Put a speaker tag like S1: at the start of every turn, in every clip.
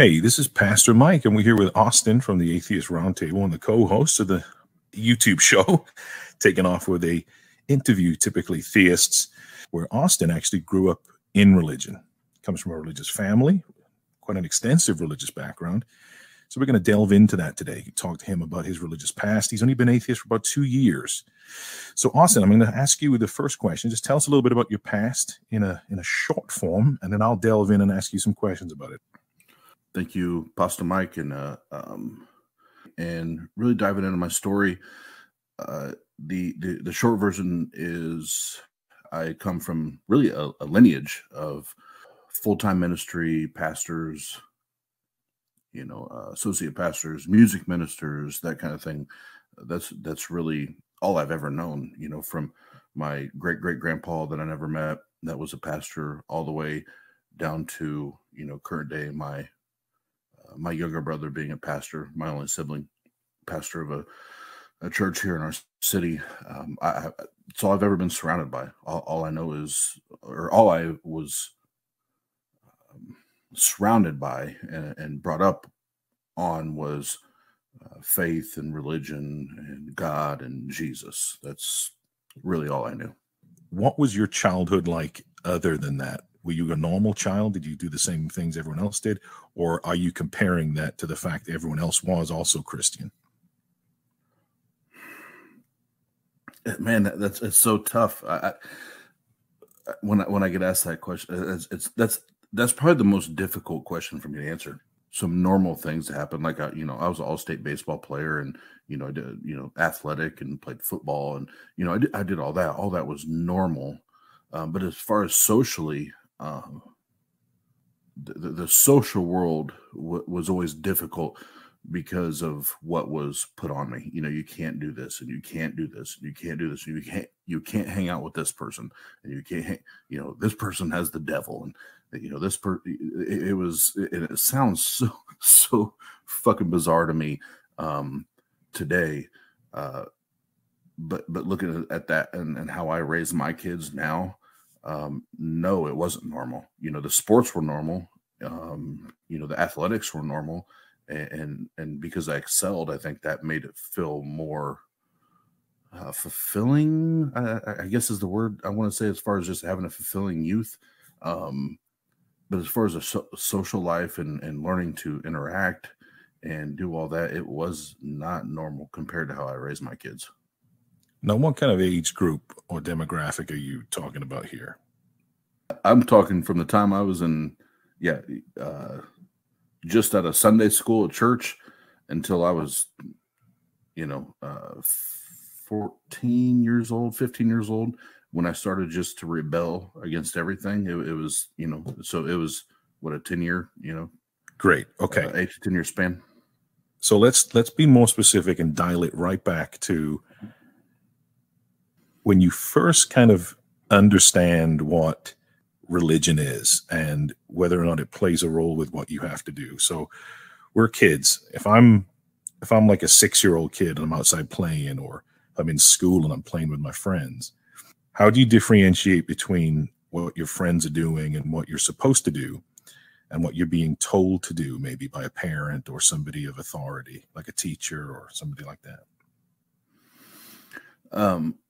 S1: Hey, this is Pastor Mike, and we're here with Austin from the Atheist Roundtable and the co-host of the YouTube show, taking off with a interview, typically theists, where Austin actually grew up in religion, comes from a religious family, quite an extensive religious background. So we're going to delve into that today, talk to him about his religious past. He's only been atheist for about 2 years. So Austin, I'm going to ask you the first question. Just tell us a little bit about your past in a short form, and then I'll delve in and ask you some questions about it.
S2: Thank you, Pastor Mike, and really diving into my story. The short version is I come from really a lineage of full-time ministry pastors, associate pastors, music ministers, that kind of thing. That's really all I've ever known. From my great-great-grandpa that I never met, that was a pastor, all the way down to current day my younger brother being a pastor, my only sibling, pastor of a church here in our city. It's all I've ever been surrounded by. All I know is, or all I was surrounded by and brought up on was faith and religion and God and Jesus. That's really all I knew.
S1: What was your childhood like other than that? Were you a normal child? Did you do the same things everyone else did? Or are you comparing that to the fact that everyone else was also Christian?
S2: Man, it's so tough. When I get asked that question, that's probably the most difficult question for me to answer. Some normal things happen, like I was an all-state baseball player, and I did athletic and played football, and I did all that. All that was normal. But as far as socially, the social world was always difficult because of what was put on me. You can't do this, and you can't do this, and you can't do this, and you can't hang out with this person, and you can't this person has the devil, and it sounds so fucking bizarre to me today. But looking at that and how I raise my kids now, no, it wasn't normal. The sports were normal. The athletics were normal. And because I excelled, I think that made it feel more fulfilling, I guess is the word I want to say, as far as just having a fulfilling youth. But as far as a social life and learning to interact and do all that, it was not normal compared to how I raised my kids.
S1: Now, what kind of age group or demographic are you talking about here?
S2: I'm talking from the time I was in, just at a Sunday school at church until I was, 14 years old, 15 years old, when I started just to rebel against everything. It was, so it was what, a 10-year,
S1: Great. Okay.
S2: 8 to 10 year span.
S1: So let's be more specific and dial it right back to when you first kind of understand what religion is and whether or not it plays a role with what you have to do. So we're kids. If I'm like a 6-year-old kid and I'm outside playing, or I'm in school and I'm playing with my friends, how do you differentiate between what your friends are doing and what you're supposed to do and what you're being told to do, maybe by a parent or somebody of authority, like a teacher or somebody like that?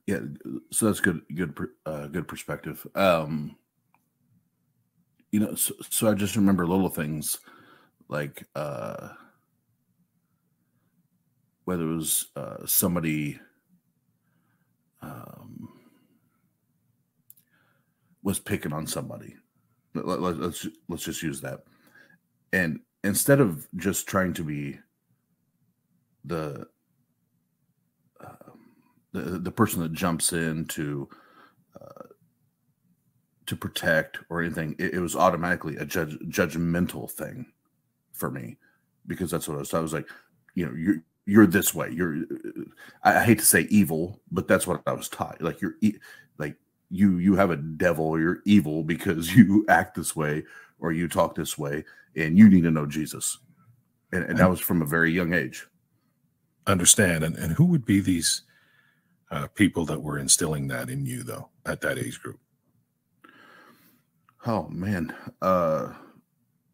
S2: Yeah, so that's good perspective. So I just remember little things like whether it was somebody was picking on somebody. Let's just use that, and instead of just trying to be the person that jumps in to protect or anything, it was automatically a judgmental thing for me, because that's what I was like, you're this way. I hate to say evil, but that's what I was taught. Like you have a devil, or you're evil because you act this way or you talk this way, and you need to know Jesus. And that was from a very young age.
S1: Understand. And who would be these people that were instilling that in you, though, at that age group?
S2: Oh man,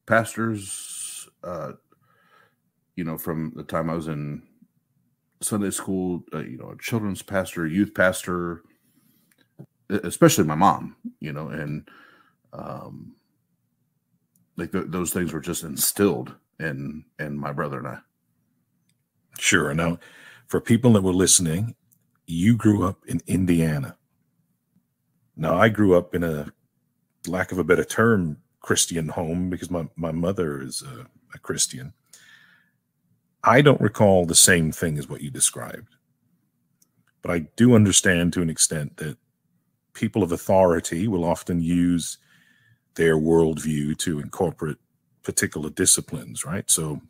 S2: pastors, from the time I was in Sunday school, a children's pastor, youth pastor, especially my mom, and those things were just instilled in my brother and I.
S1: Sure. Now, for people that were listening, you grew up in Indiana. Now, I grew up in a, lack of a better term, Christian home because my mother is a Christian. I don't recall the same thing as what you described, but I do understand to an extent that people of authority will often use their worldview to incorporate particular disciplines, right? So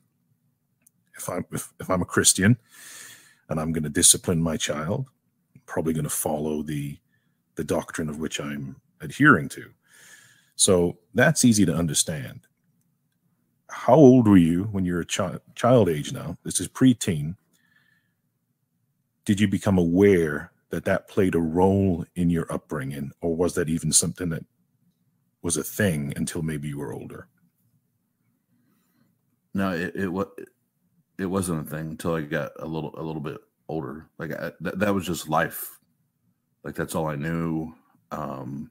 S1: if I'm a Christian and I'm going to discipline my child, I'm probably going to follow the doctrine of which I'm adhering to. So that's easy to understand. How old were you when you're a child age now? This is preteen. Did you become aware that played a role in your upbringing, or was that even something that was a thing until maybe you were older?
S2: No, it wasn't a thing until I got a little bit older. Like that was just life. Like that's all I knew. And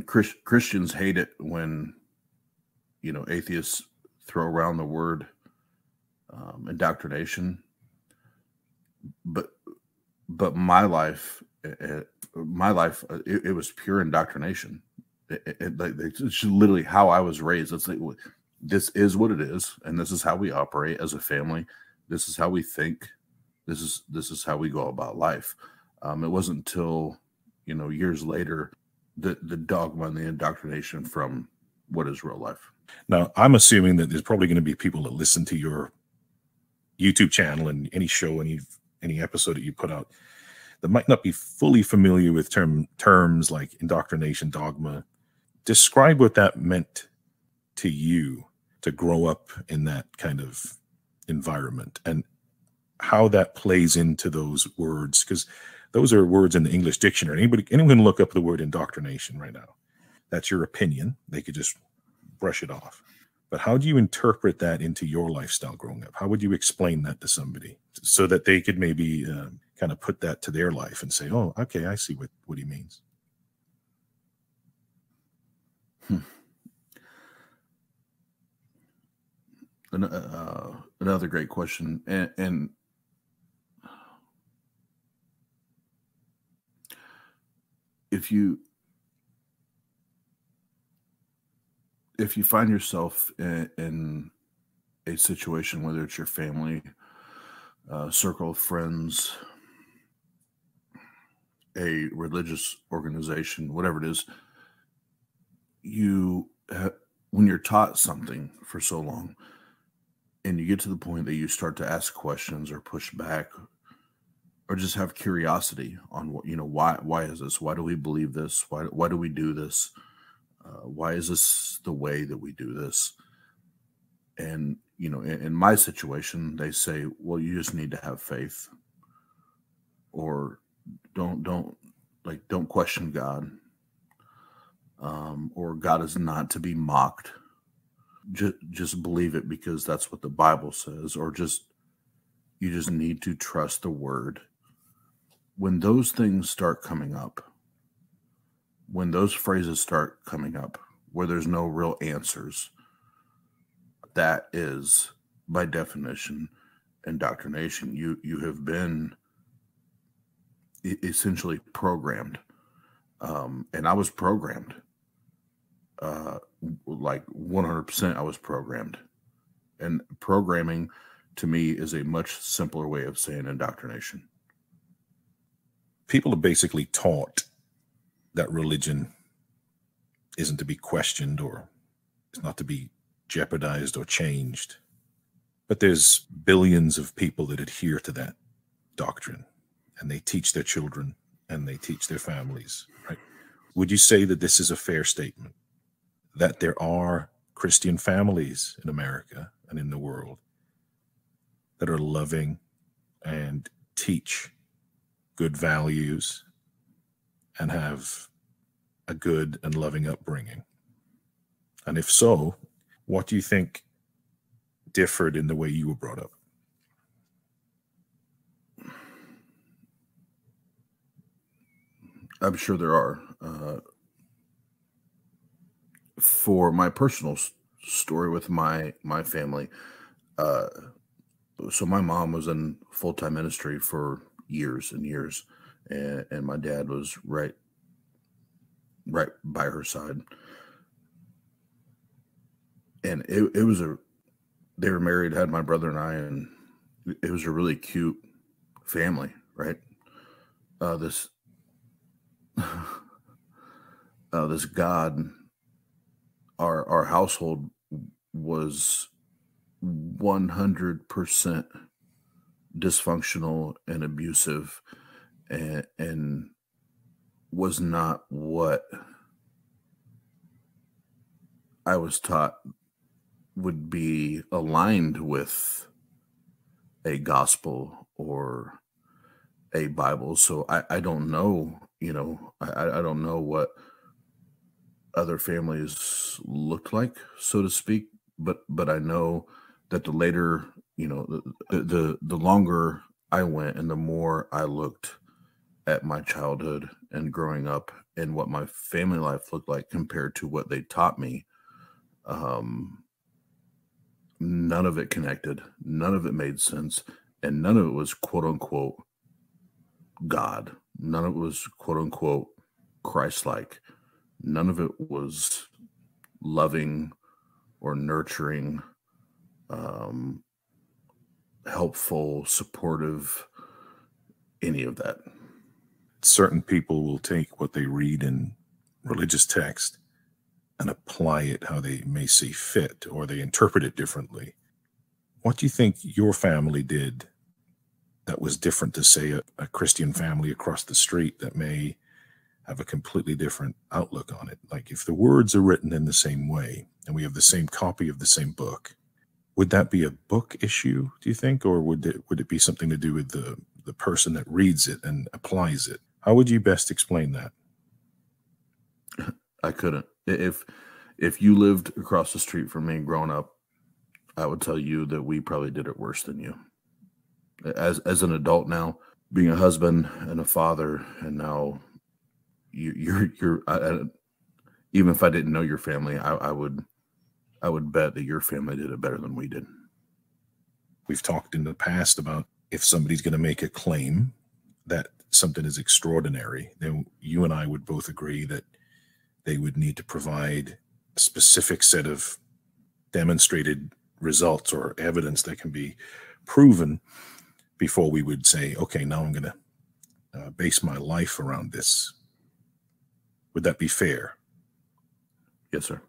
S2: Christians hate it when atheists throw around the word indoctrination. But my life, it was pure indoctrination. It's literally how I was raised. It's like, this is what it is, and this is how we operate as a family. This is how we think. This is how we go about life. It wasn't until years later the dogma and the indoctrination from what is real life.
S1: Now, I'm assuming that there's probably going to be people that listen to your YouTube channel and any show, any episode that you put out that might not be fully familiar with terms like indoctrination, dogma. Describe what that meant to you to grow up in that kind of environment and how that plays into those words, because those are words in the English dictionary. Anyone can look up the word indoctrination right now. That's your opinion. They could just brush it off. But how do you interpret that into your lifestyle growing up? How would you explain that to somebody so that they could maybe kind of put that to their life and say, oh, okay, I see what he means?
S2: Another great question. And if you find yourself in a situation, whether it's your family, circle of friends, a religious organization, whatever it is, when you're taught something for so long and you get to the point that you start to ask questions or push back or just have curiosity on why is this? Why do we believe this? Why do we do this? Why is this the way that we do this? And, in my situation, they say, well, you just need to have faith, or don't question God, or God is not to be mocked. Just believe it because that's what the Bible says, or you just need to trust the word. When those things start coming up, when those phrases start coming up where there's no real answers, that is, by definition, indoctrination. You have been essentially programmed. And I was programmed. Like 100% I was programmed. And programming, to me, is a much simpler way of saying indoctrination.
S1: People are basically taught that religion isn't to be questioned or it's not to be jeopardized or changed. But there's billions of people that adhere to that doctrine, and they teach their children and they teach their families, right? Would you say that this is a fair statement, that there are Christian families in America and in the world that are loving and teach good values and have a good and loving upbringing? And if so, What do you think differed in the way you were brought up?
S2: I'm sure there are. For my personal story with my family, so my mom was in full-time ministry for years and years, and my dad was right by her side. And it was they were married, had my brother and I, and it was a really cute family, right? This this God, our household was 100% dysfunctional and abusive, and was not what I was taught would be aligned with a gospel or a Bible. So I don't know, I don't know what other families looked like, so to speak, but I know that the later, the longer I went and the more I looked at my childhood and growing up and what my family life looked like compared to what they taught me, none of it connected, none of it made sense, and none of it was quote unquote God. None of it was quote unquote Christ-like. None of it was loving or nurturing, helpful, supportive, any of that.
S1: Certain people will take what they read in religious text and apply it how they may see fit, or they interpret it differently. What do you think your family did that was different to, say, a Christian family across the street that may have a completely different outlook on it? Like, if the words are written in the same way and we have the same copy of the same book, would that be a book issue, do you think? Or would it be something to do with the person that reads it and applies it? How would you best explain that?
S2: I couldn't. If you lived across the street from me growing up, I would tell you that we probably did it worse than you. As an adult now, being a husband and a father, and now you're even if I didn't know your family, I would bet that your family did it better than we did.
S1: We've talked in the past about if somebody's going to make a claim that something is extraordinary, then you and I would both agree that they would need to provide a specific set of demonstrated results or evidence that can be proven before we would say, okay, now I'm going to base my life around this. Would that be fair?
S2: Yes, sir.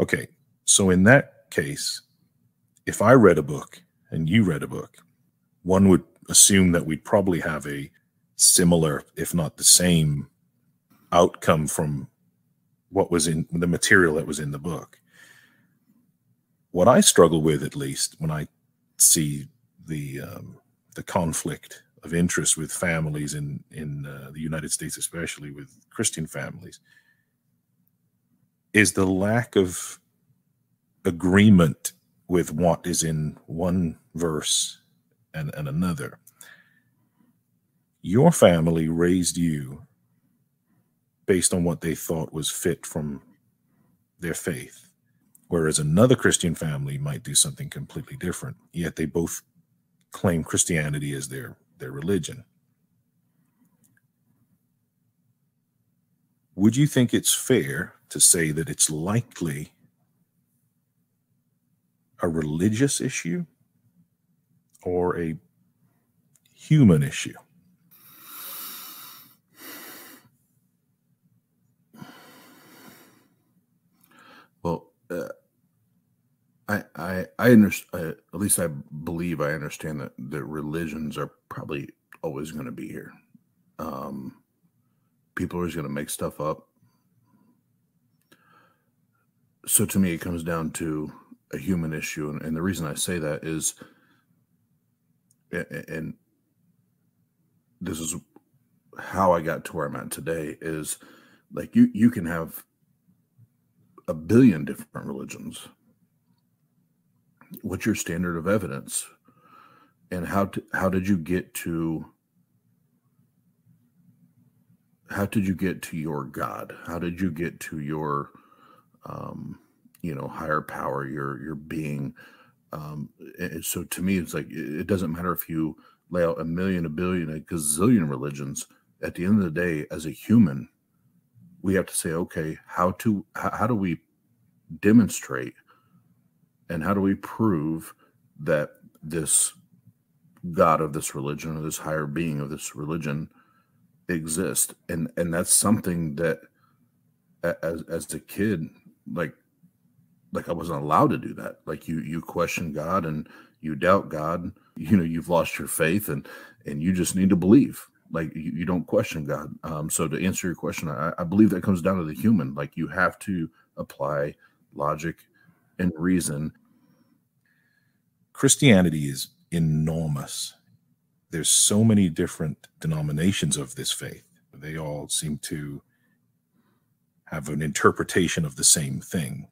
S1: Okay. So in that case, if I read a book and you read a book, one would assume that we'd probably have a similar, if not the same, outcome from what was in the material that was in the book. What I struggle with, at least, when I see the conflict of interest with families in the United States, especially with Christian families, is the lack of agreement with what is in one verse and another. Your family raised you based on what they thought was fit from their faith, whereas another Christian family might do something completely different, yet they both claim Christianity as their religion. Would you think it's fair to say that it's likely a religious issue or a human issue?
S2: Well, I understand. At least I believe I understand that religions are probably always going to be here. People are always going to make stuff up. So to me, it comes down to a human issue, and the reason I say that is, and this is how I got to where I'm at today, is like you can have a billion different religions, what's your standard of evidence, and how did you get to your God? How did you get to your higher power, your being? And so to me, it's like, it doesn't matter if you lay out a million, a billion, a gazillion religions. At the end of the day, as a human, we have to say, okay, how do we demonstrate and how do we prove that this God of this religion, or this higher being of this religion, exists? And that's something that as a kid, like I wasn't allowed to do that. Like, you question God and you doubt God. You've lost your faith, and you just need to believe. Like, you don't question God. So to answer your question, I believe that comes down to the human. Like, you have to apply logic and reason.
S1: Christianity is enormous. There's so many different denominations of this faith. They all seem to have an interpretation of the same thing.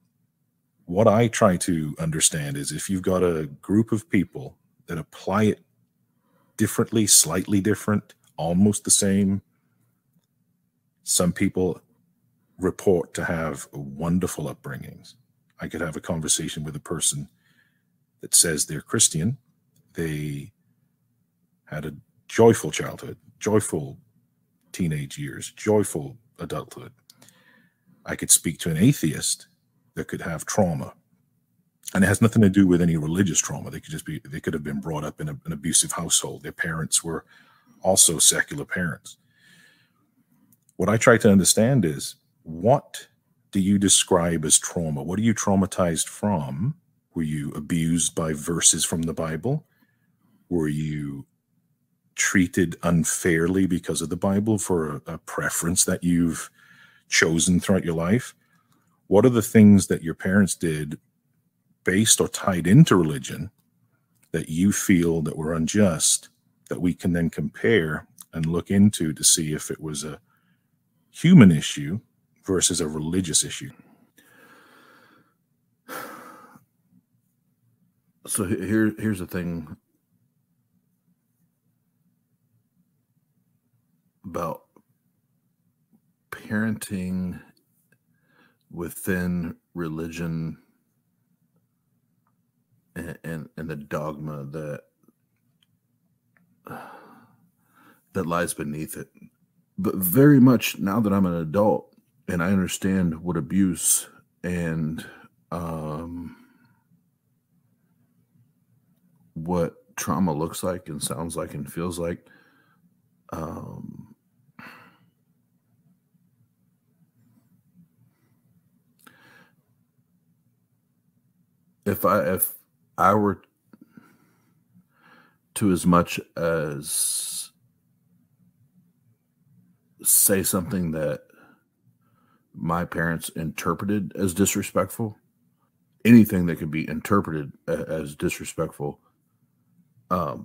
S1: What I try to understand is, if you've got a group of people that apply it differently, slightly different, almost the same. Some people report to have wonderful upbringings. I could have a conversation with a person that says they're Christian. They had a joyful childhood, joyful teenage years, joyful adulthood. I could speak to an atheist that could have trauma, and it has nothing to do with any religious trauma. They could have been brought up in an abusive household. Their parents were also secular parents. What I try to understand is, what do you describe as trauma? What are you traumatized from? Were you abused by verses from the Bible? Were you treated unfairly because of the Bible for a preference that you've chosen throughout your life? What are the things that your parents did based or tied into religion that you feel that were unjust, that we can then compare and look into to see if it was a human issue versus a religious issue?
S2: So here's the thing about parenting within religion and the dogma that lies beneath it. But very much now that I'm an adult and I understand what abuse and what trauma looks like and sounds like and feels like, if I were to as much as say something that my parents interpreted as disrespectful, anything that could be interpreted as disrespectful, I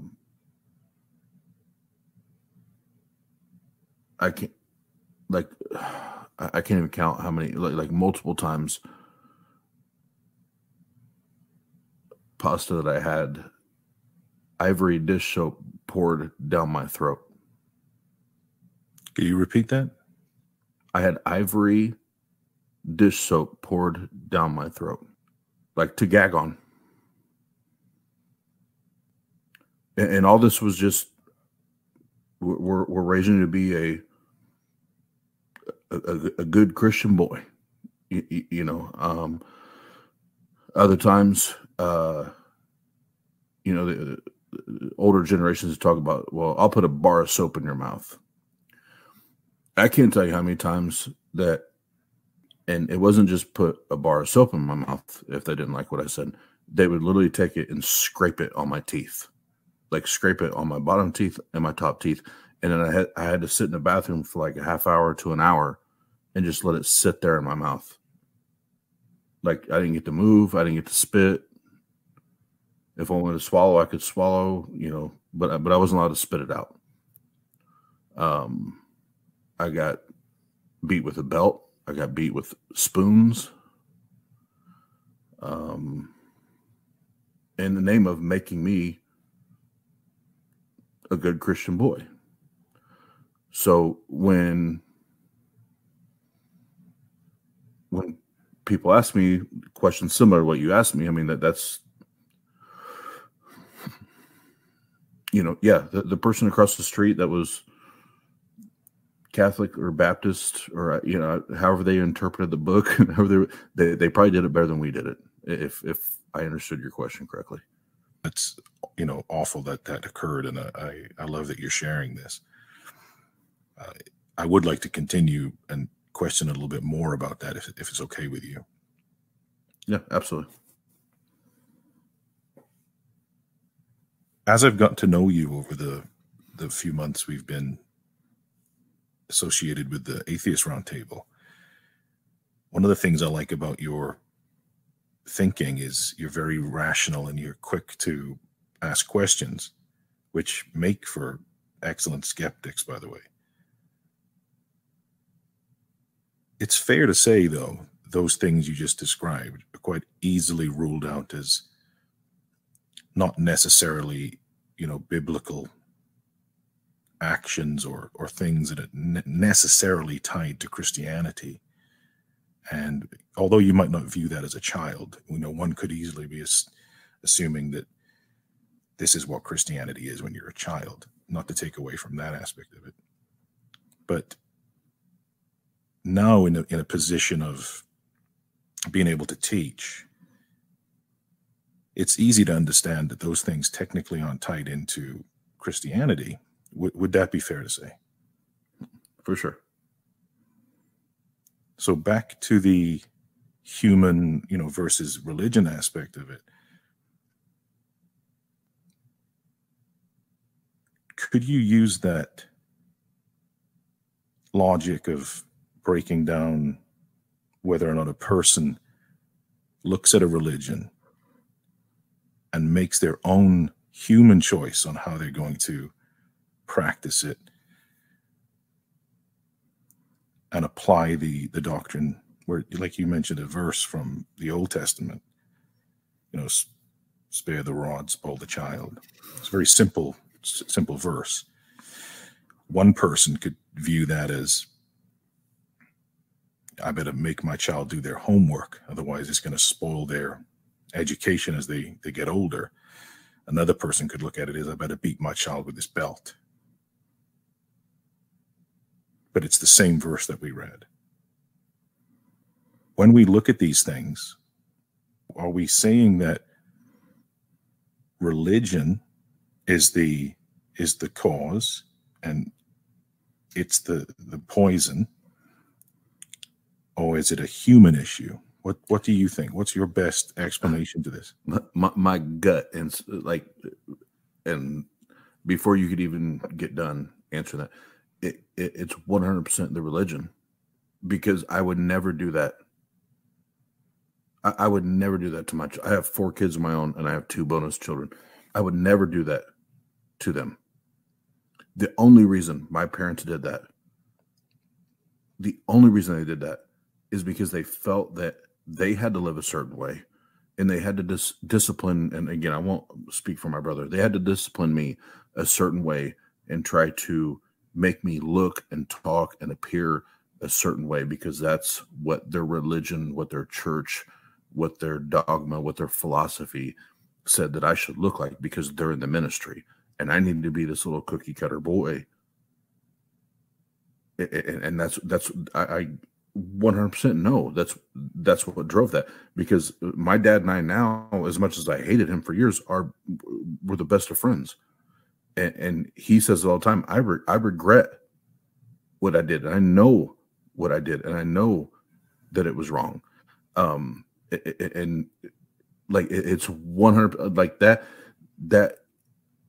S2: can't even count how many, like multiple times pasta that I had ivory dish soap poured down my throat.
S1: Can you repeat that?
S2: I had ivory dish soap poured down my throat, like to gag on. And all this was just, we're raising to be a good Christian boy, you know. Other times, the older generations talk about, well, I'll put a bar of soap in your mouth. I can't tell you how many times that, and it wasn't just put a bar of soap in my mouth if they didn't like what I said. They would literally take it and scrape it on my teeth, like scrape it on my bottom teeth and my top teeth. And then I had to sit in the bathroom for like a half hour to an hour and just let it sit there in my mouth. Like, I didn't get to move. I didn't get to spit. If I wanted to swallow, I could swallow, but I wasn't allowed to spit it out. I got beat with a belt. I got beat with spoons. in the name of making me a good Christian boy. So when people ask me questions similar to what you asked me, I mean, that's, the person across the street that was Catholic or Baptist or, however they interpreted the book, they probably did it better than we did it, if I understood your question correctly.
S1: It's, awful that occurred. And I love that you're sharing this. I would like to continue and question a little bit more about that if it's okay with you.
S2: Yeah, absolutely.
S1: As I've gotten to know you over the few months we've been associated with the Atheist Roundtable, one of the things I like about your thinking is you're very rational and you're quick to ask questions, which make for excellent skeptics, by the way. It's fair to say, though, those things you just described are quite easily ruled out as not necessarily, biblical actions or things that are necessarily tied to Christianity. And although you might not view that as a child, one could easily be assuming that this is what Christianity is when you're a child, not to take away from that aspect of it. But now in a position of being able to teach, it's easy to understand that those things technically aren't tied into Christianity. Would that be fair to say?
S2: For sure.
S1: So back to the human, versus religion aspect of it. Could you use that logic of breaking down whether or not a person looks at a religion and makes their own human choice on how they're going to practice it and apply the doctrine, where, like you mentioned, a verse from the Old Testament, spare the rod, spoil the child. It's a very simple verse. One person could view that as, I better make my child do their homework, otherwise it's going to spoil their education as they get older. Another person could look at it as, I better beat my child with this belt. But it's the same verse that we read. When we look at these things, are we saying that religion is the cause and it's the poison, or is it a human issue? What do you think? What's your best explanation to this?
S2: My gut, and before you could even get done answering that, it's 100% the religion, because I would never do that. I would never do that to my child. I have 4 kids of my own, and I have 2 bonus children. I would never do that to them. The only reason my parents did that, the only reason they did that is because they felt that they had to live a certain way, and they had to discipline. And again, I won't speak for my brother. They had to discipline me a certain way and try to make me look and talk and appear a certain way, because that's what their religion, what their church, what their dogma, what their philosophy said that I should look like, because they're in the ministry and I need to be this little cookie cutter boy. And that's I 100% know that's what drove that, because my dad and I now, as much as I hated him for years, we're the best of friends. And he says it all the time. I regret what I did, and I know what I did, and I know that it was wrong. And like it's 100, like that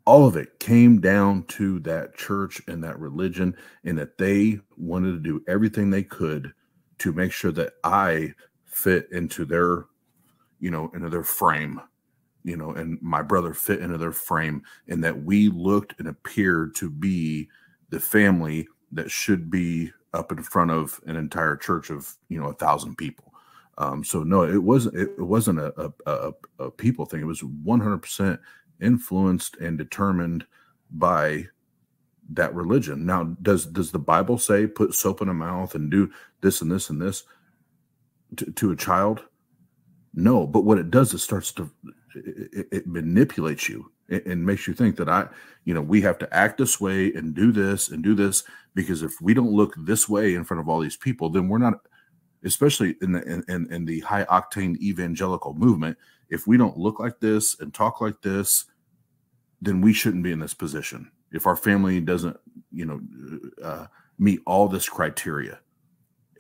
S2: all of it came down to that church and that religion, and that they wanted to do everything they could to make sure that I fit into their, into their frame, and my brother fit into their frame, and that we looked and appeared to be the family that should be up in front of an entire church of, 1,000 people. So no, it wasn't a people thing. It was 100% influenced and determined by that religion. Now, does the Bible say put soap in a mouth and do this and this and this to a child? No, but what it does, it manipulates you and makes you think that we have to act this way and do this because if we don't look this way in front of all these people, then we're not, especially in the high octane evangelical movement. If we don't look like this and talk like this, then we shouldn't be in this position. If our family doesn't, meet all this criteria,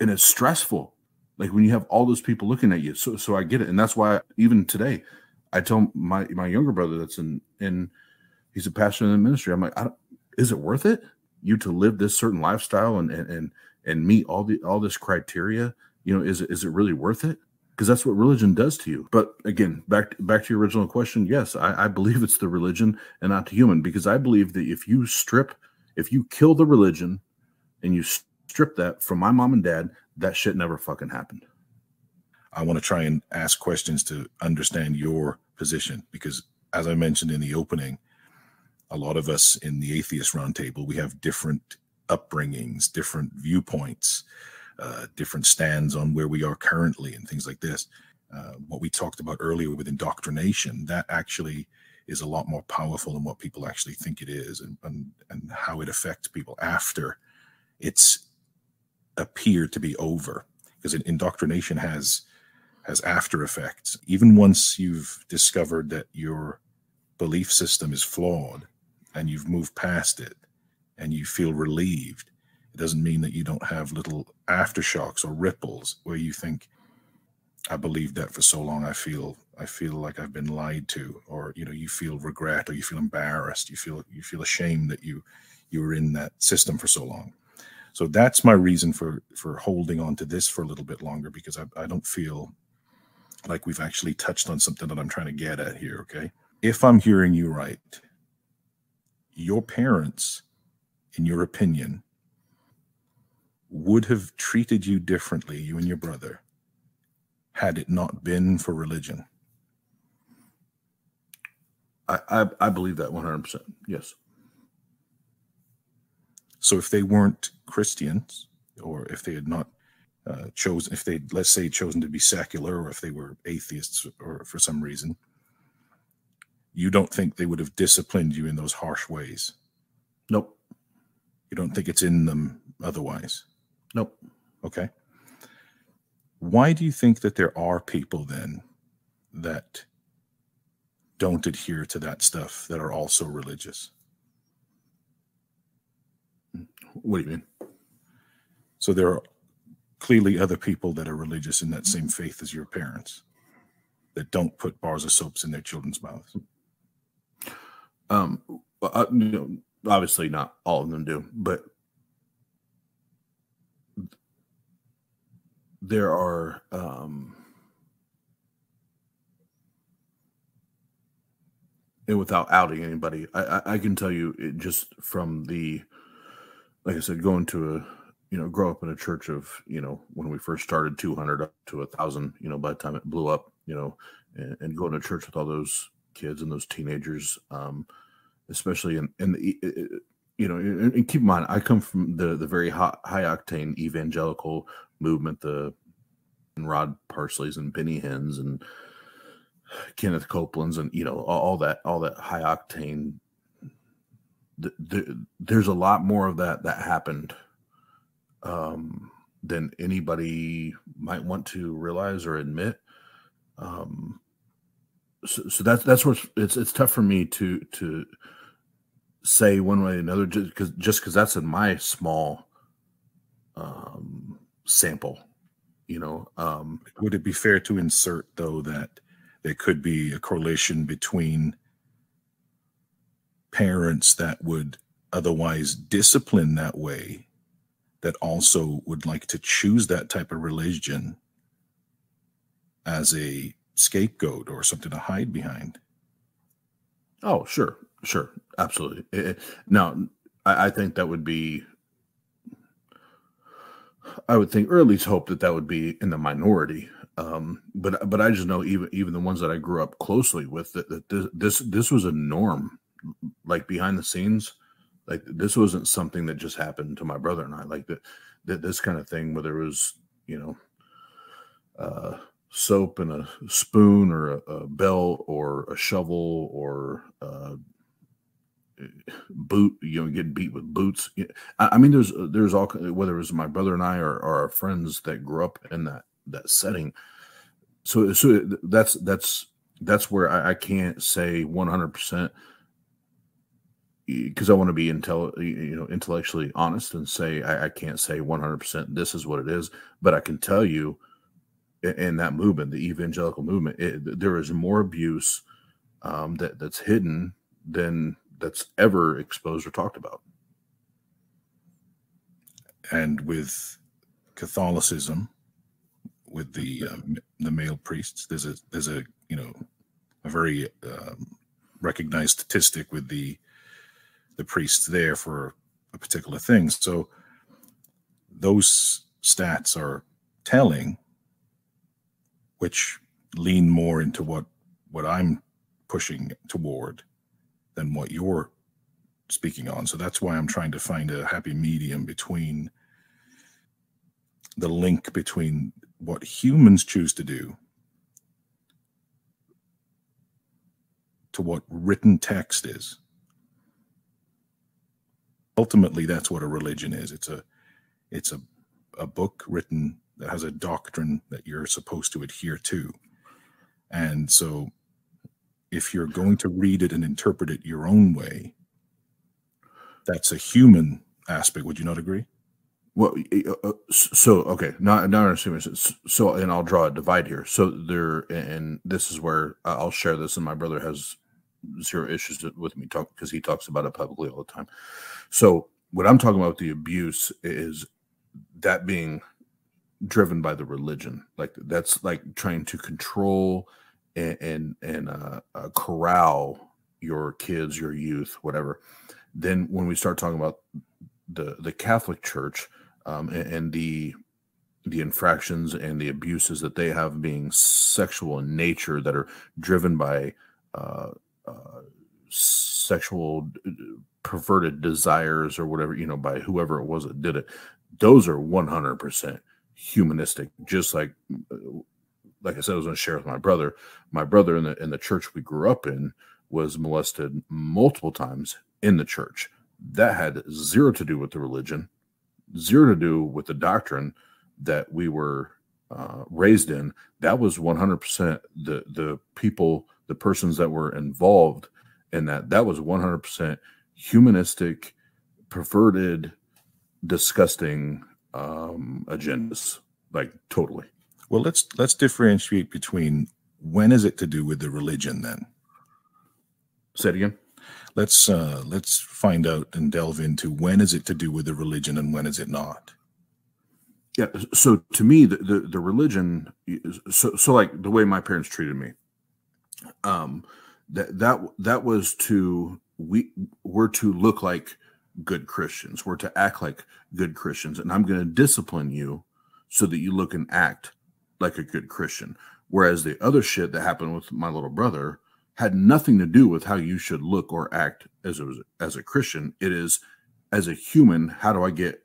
S2: and it's stressful. Like when you have all those people looking at you. So I get it. And that's why even today, I tell my younger brother that's in he's a pastor in the ministry. I'm like, is it worth it? You to live this certain lifestyle and meet all this criteria? Is it really worth it? Because that's what religion does to you. But again, back to your original question, yes, I believe it's the religion and not the human, because I believe that if you kill the religion and you strip that from my mom and dad, that shit never fucking happened.
S1: I want to try and ask questions to understand your position, because as I mentioned in the opening, a lot of us in the Atheist Roundtable, we have different upbringings, different viewpoints, different stands on where we are currently and things like this. What we talked about earlier with indoctrination, that actually is a lot more powerful than what people actually think it is, and how it affects people after it's appeared to be over. Because indoctrination has after effects. Even once you've discovered that your belief system is flawed and you've moved past it and you feel relieved, it doesn't mean that you don't have little aftershocks or ripples where you think, I believed that for so long, I feel like I've been lied to, or you feel regret, or you feel embarrassed, you feel ashamed that you were in that system for so long. So that's my reason for holding on to this for a little bit longer, because I don't feel like we've actually touched on something that I'm trying to get at here. Okay, if I'm hearing you right, your parents, in your opinion, would have treated you differently, you and your brother, had it not been for religion.
S2: I believe that 100%. Yes.
S1: So if they weren't Christians, or if they had not chosen, if they, let's say, chosen to be secular, or if they were atheists or for some reason, you don't think they would have disciplined you in those harsh ways?
S2: Nope.
S1: You don't think it's in them otherwise?
S2: Nope.
S1: Okay. Why do you think that there are people then that don't adhere to that stuff that are also religious?
S2: What do you mean?
S1: So there are clearly other people that are religious in that same faith as your parents that don't put bars of soaps in their children's mouths.
S2: Obviously not all of them do, but there are and without outing anybody, I can tell you it just from the, like I said, going to grow up in a church of, when we first started 200 up to 1,000, by the time it blew up, and going to church with all those kids and those teenagers, especially in the, and keep in mind, I come from the very high octane evangelical movement, the Rod Parsleys and Benny Hinn's and Kenneth Copeland's and, all that high octane. There's a lot more of that happened than anybody might want to realize or admit. So that's what it's tough for me to say one way or another, just because that's in my small sample.
S1: Would it be fair to insert, though, that there could be a correlation between parents that would otherwise discipline that way, that also would like to choose that type of religion as a scapegoat or something to hide behind?
S2: Oh, sure, absolutely. Now, I think that would be, I would think, or at least hope that would be in the minority. But I just know even the ones that I grew up closely with, that this was a norm, like behind the scenes. Like this wasn't something that just happened to my brother and I. Like that this kind of thing, whether it was, soap and a spoon or a belt or a shovel or boot, getting beat with boots. I mean, there's all, whether it was my brother and I or our friends that grew up in that setting. So that's where I can't say 100%, because I want to be intellectually honest and say I can't say 100% this is what it is, but I can tell you in that movement, the evangelical movement, there is more abuse that's hidden than that's ever exposed or talked about.
S1: And with Catholicism, with the male priests, there's a very recognized statistic with the priests there for a particular thing. So those stats are telling, which lean more into what I'm pushing toward than what you're speaking on. So that's why I'm trying to find a happy medium between the link between what humans choose to do to what written text is. Ultimately, that's what a religion is. It's a book written that has a doctrine that you're supposed to adhere to. And so if you're going to read it and interpret it your own way, that's a human aspect. Would you not agree?
S2: Well, so, okay, now I understand. So, and I'll draw a divide here. So and this is where I'll share this, and my brother has zero issues with me because he talks about it publicly all the time. So what I'm talking about with the abuse is that being driven by the religion. Like that's like trying to control and corral your kids, your youth, whatever. Then when we start talking about the Catholic Church and the infractions and the abuses that they have being sexual in nature, that are driven by sexual perverted desires or whatever, by whoever it was that did it, those are 100% humanistic. Just like I said, I was going to share with my brother. My brother in the church we grew up in was molested multiple times in the church. That had zero to do with the religion, zero to do with the doctrine that we were raised in. That was 100% the people, the persons that were involved in that. That was 100% humanistic, perverted, disgusting agendas, like totally.
S1: Well, let's differentiate between when is it to do with the religion then?
S2: Say it again.
S1: Let's find out and delve into when is it to do with the religion and when is it not?
S2: Yeah. So to me, the religion, so like the way my parents treated me, that was we're to look like good Christians. We're to act like good Christians, and I'm going to discipline you so that you look and act like a good Christian. Whereas the other shit that happened with my little brother had nothing to do with how you should look or act as a Christian. It is, as a human, how do I get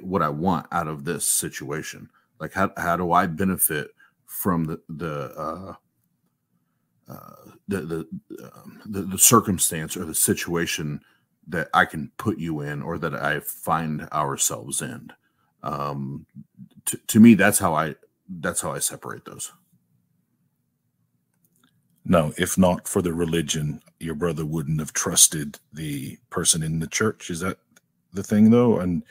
S2: what I want out of this situation? Like how do I benefit from the circumstance or the situation that I can put you in, or that I find ourselves in? To me, that's how I separate those.
S1: No, if not for the religion, your brother wouldn't have trusted the person in the church. Is that the thing, though? And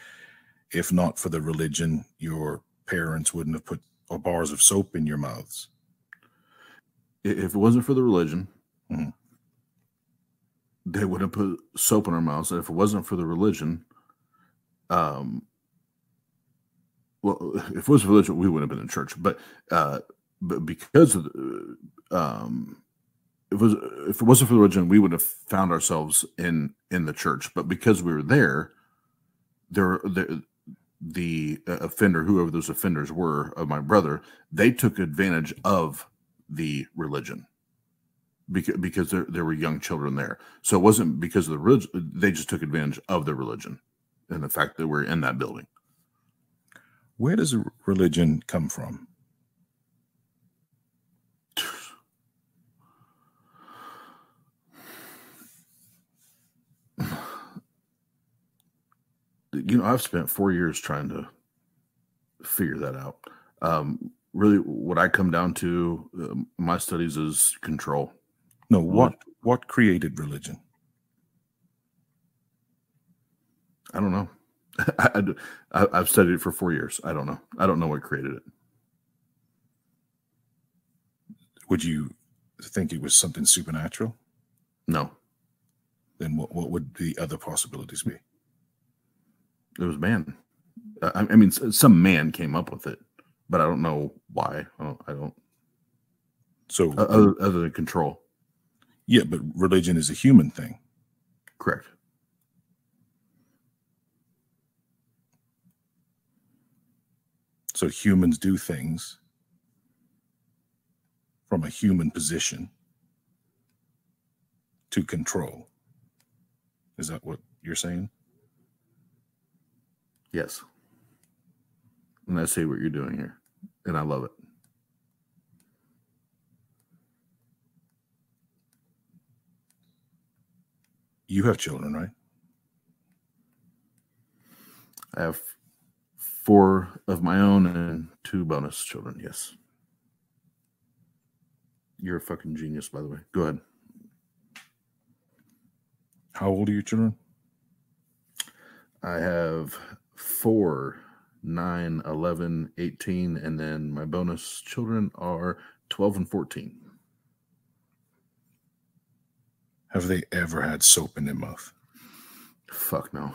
S1: if not for the religion, your parents wouldn't have put bars of soap in your mouths.
S2: If it wasn't for the religion, they would have put soap in our mouths. And if it wasn't for the religion, well, if it was religion, we wouldn't have been in church. But because of if it wasn't for the religion, we would have found ourselves in the church. But because we were there the offender, whoever those offenders were of my brother, they took advantage of the religion because there were young children there. So it wasn't because of the religion; they just took advantage of the religion and the fact that we're in that building.
S1: Where does religion come from?
S2: You know, I've spent 4 years trying to figure that out. Really, what I come down to, my studies is control.
S1: No, what created religion?
S2: I don't know. I've studied it for 4 years. I don't know. I don't know what created it.
S1: Would you think it was something supernatural?
S2: No.
S1: Then what would the other possibilities be?
S2: It was man. I mean, some man came up with it, but I don't know why. I don't.
S1: So
S2: other than control.
S1: Yeah, but religion is a human thing.
S2: Correct.
S1: So humans do things from a human position to control. Is that what you're saying?
S2: Yes. And I see what you're doing here, and I love it.
S1: You have children, right?
S2: I have 4 of my own and 2 bonus children. Yes. You're a fucking genius, by the way. Go ahead.
S1: How old are your children?
S2: I have 4, 9, 11, 18, and then my bonus children are 12 and 14.
S1: Have they ever had soap in their mouth?
S2: Fuck no.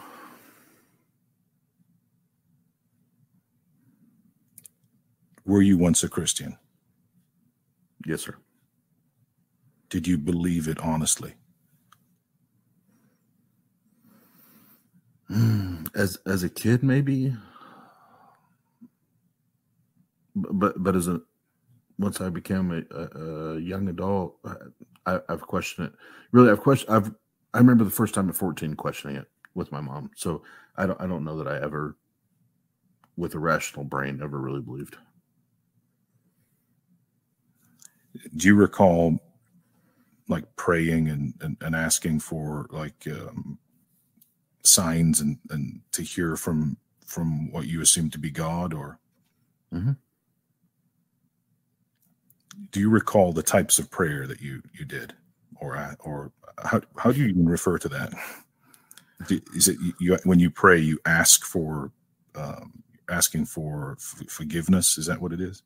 S1: Were you once a Christian?
S2: Yes, sir.
S1: Did you believe it honestly?
S2: As a kid, maybe, but once I became a young adult, I've questioned it. Really, I remember the first time at 14 questioning it with my mom. So I don't know that I ever, with a rational brain, ever really believed.
S1: Do you recall like praying and asking for like signs and to hear from what you assume to be God, or do you recall the types of prayer that you did, or how do you even refer to that? Is it you when you pray you ask for asking for forgiveness? Is that what it is?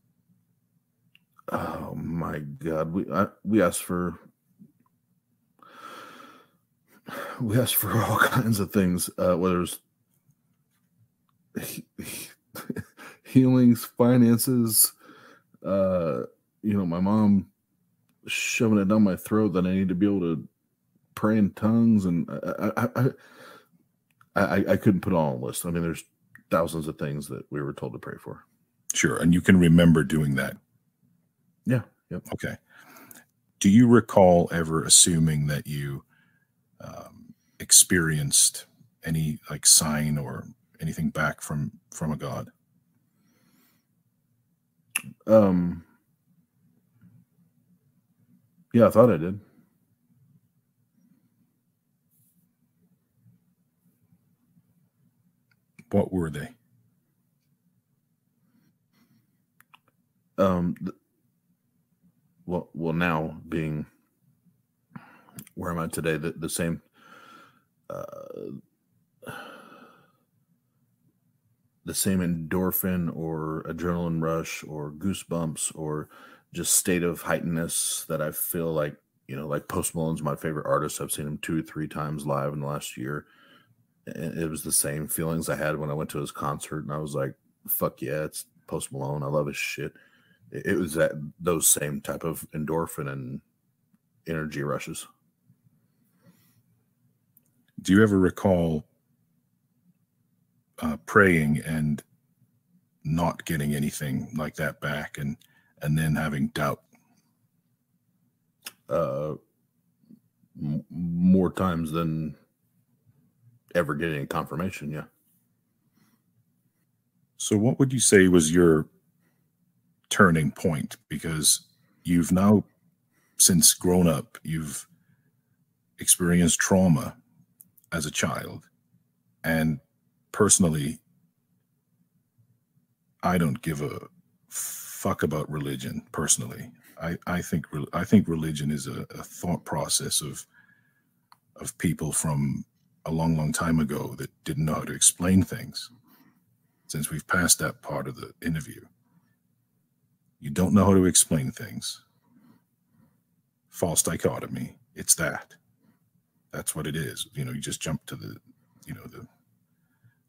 S2: Oh my God, we ask for all kinds of things, whether it's healings, finances, my mom shoving it down my throat that I need to be able to pray in tongues, and I couldn't put it all on a list. I mean, there's thousands of things that we were told to pray for.
S1: Sure, and you can remember doing that.
S2: Yeah. Yep.
S1: Okay. Do you recall ever assuming that you experienced any like sign or anything back from a God?
S2: Yeah, I thought I did.
S1: What were they?
S2: Well, now being where I'm at today, the same, the same endorphin or adrenaline rush or goosebumps or just state of heightenedness that I feel like, like Post Malone's my favorite artist. I've seen him 2 or 3 times live in the last year. And it was the same feelings I had when I went to his concert, and I was like, fuck yeah, it's Post Malone. I love his shit. It was those same type of endorphin and energy rushes.
S1: Do you ever recall praying and not getting anything like that back, and then having doubt?
S2: More times than ever getting confirmation. Yeah.
S1: So what would you say was your turning point? Because you've now, since grown up, you've experienced trauma as a child. And personally, I don't give a fuck about religion personally. I think religion is a thought process of people from a long time ago that didn't know how to explain things. Since we've passed that part of the interview, you don't know how to explain things. False dichotomy. It's that. That's what it is. You know, you just jump to the, you know, the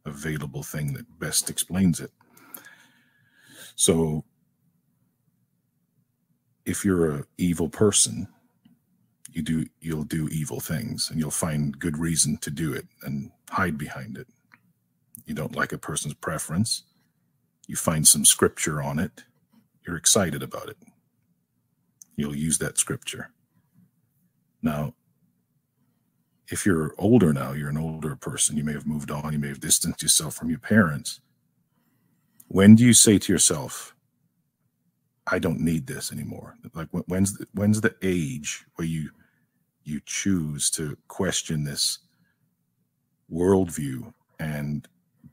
S1: available thing that best explains it. So if you're an evil person, you'll do evil things, and you'll find good reason to do it and hide behind it. You don't like a person's preference, you find some scripture on it, you're excited about it. You'll use that scripture. Now, if you're older now, you're an older person, you may have moved on, you may have distanced yourself from your parents. When do you say to yourself, I don't need this anymore? Like, when's the age where you choose to question this worldview and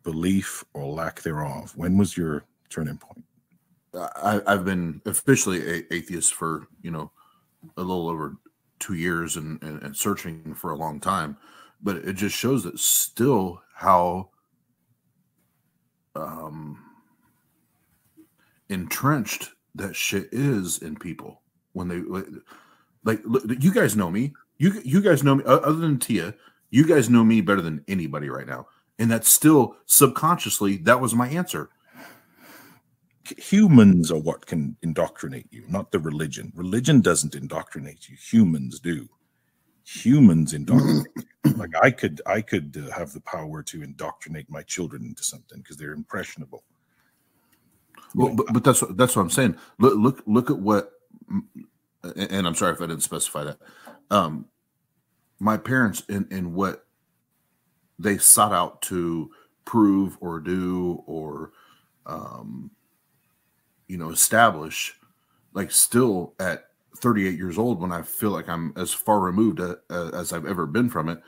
S1: belief or lack thereof? When was your turning point?
S2: I've been officially atheist for, you know, a little over 2 years and searching for a long time, but it just shows that still how entrenched that shit is in people. When they like, you guys know me. You guys know me, other than Tia. You guys know me better than anybody right now, and that's still subconsciously that was my answer.
S1: Humans are what can indoctrinate you, not the religion. Religion doesn't indoctrinate you. Humans do. Humans indoctrinate you. Like I could have the power to indoctrinate my children into something because they're impressionable.
S2: Well, but that's what I'm saying. Look at what, and I'm sorry if I didn't specify that. My parents in what they sought out to prove or do or establish, like still at 38 years old, when I feel like I'm as far removed as I've ever been from it,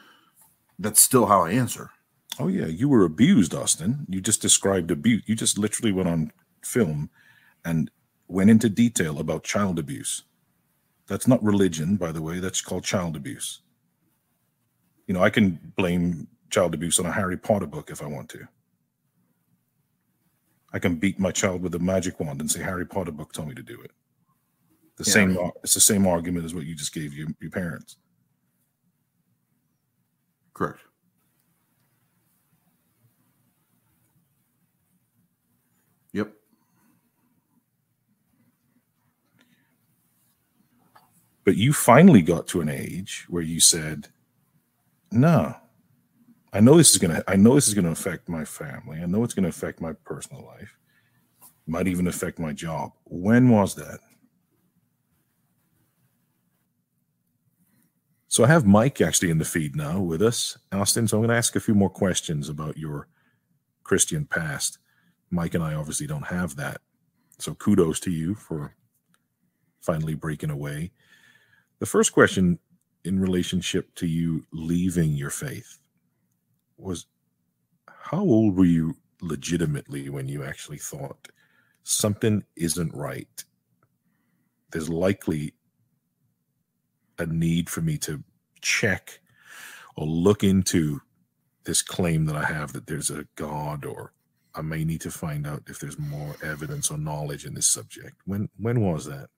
S2: that's still how I answer.
S1: Oh yeah, you were abused, Austin. You just described abuse. You just literally went on film and went into detail about child abuse. That's not religion, by the way. That's called child abuse. You know, I can blame child abuse on a Harry Potter book if I want to. I can beat my child with a magic wand and say Harry Potter book told me to do it. It's the same argument as what you just gave your parents.
S2: Correct. Yep.
S1: But you finally got to an age where you said, no, I know this is going to affect my family. I know it's going to affect my personal life. It might even affect my job. When was that? So I have Mike actually in the feed now with us, Austin. So I'm going to ask a few more questions about your Christian past. Mike and I obviously don't have that. So kudos to you for finally breaking away. The first question in relationship to you leaving your faith was, how old were you legitimately when you actually thought something isn't right? There's likely a need for me to check or look into this claim that I have that there's a God, or I may need to find out if there's more evidence or knowledge in this subject. When was that?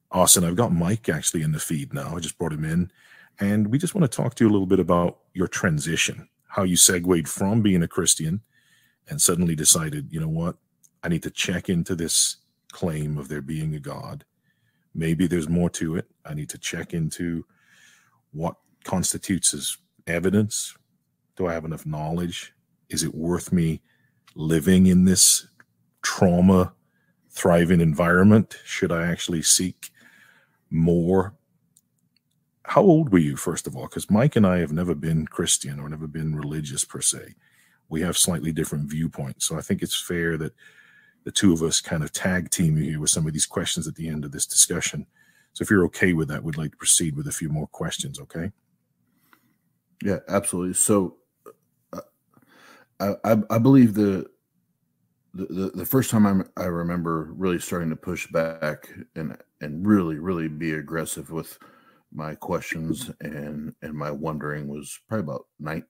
S1: Austin, I've got Mike actually in the feed now. I just brought him in, and we just want to talk to you a little bit about your transition, how you segued from being a Christian and suddenly decided, you know what, I need to check into this claim of there being a God. Maybe there's more to it. I need to check into what constitutes as evidence. Do I have enough knowledge? Is it worth me living in this trauma thriving environment? Should I actually seek more? How old were you, first of all? Because Mike and I have never been Christian or never been religious per se. We have slightly different viewpoints. So I think it's fair that the two of us kind of tag team you here with some of these questions at the end of this discussion. So if you're okay with that, we'd like to proceed with a few more questions, okay?
S2: Yeah, absolutely. So I believe the first time I remember really starting to push back and really be aggressive with my questions and my wondering was probably about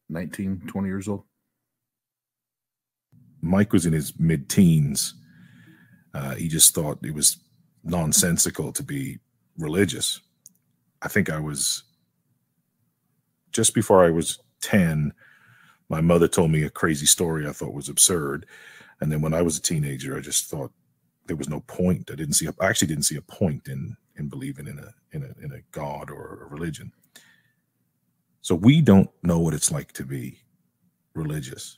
S2: 19, 20 years old.
S1: Mike was in his mid-teens. He just thought it was nonsensical to be religious. I think I was, just before I was 10, my mother told me a crazy story I thought was absurd. And then when I was a teenager, I just thought there was no point. I actually didn't see a point in believing in a God or a religion. So we don't know what it's like to be religious.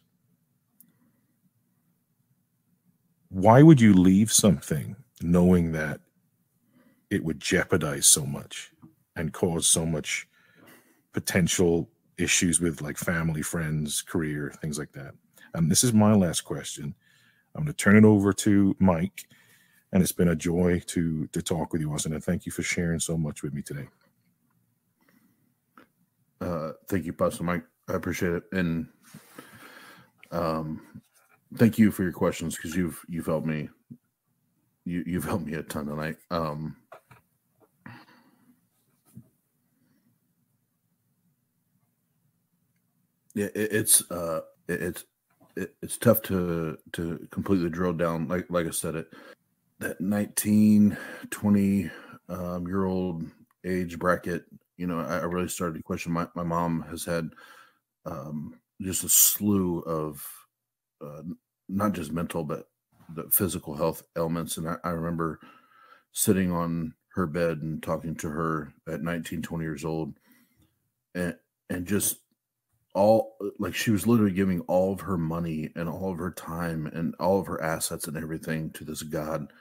S1: Why would you leave something knowing that it would jeopardize so much and cause so much potential issues with like family, friends, career, things like that? And this is my last question. I'm going to turn it over to Mike, and it's been a joy to talk with you, Austin, and thank you for sharing so much with me today.
S2: Thank you, Pastor Mike. I appreciate it. And thank you for your questions, because you've helped me. You've helped me a ton tonight. Yeah, it's tough to completely drill down. Like I said, that 19, 20 year old age bracket. You know, I really started to question. My mom has had just a slew of not just mental, but the physical health ailments. And I remember sitting on her bed and talking to her at 19, 20 years old, and just all, like, she was literally giving all of her money and all of her time and all of her assets and everything to this God.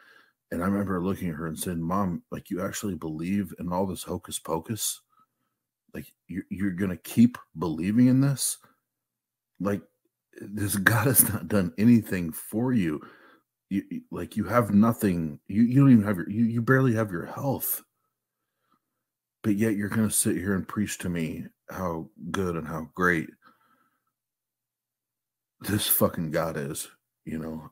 S2: And I remember looking at her and saying, "Mom, like, you actually believe in all this hocus pocus? Like, you're going to keep believing in this? Like, this God has not done anything for you. You have nothing. You don't even have you barely have your health. But yet you're going to sit here and preach to me how good and how great this fucking God is, you know."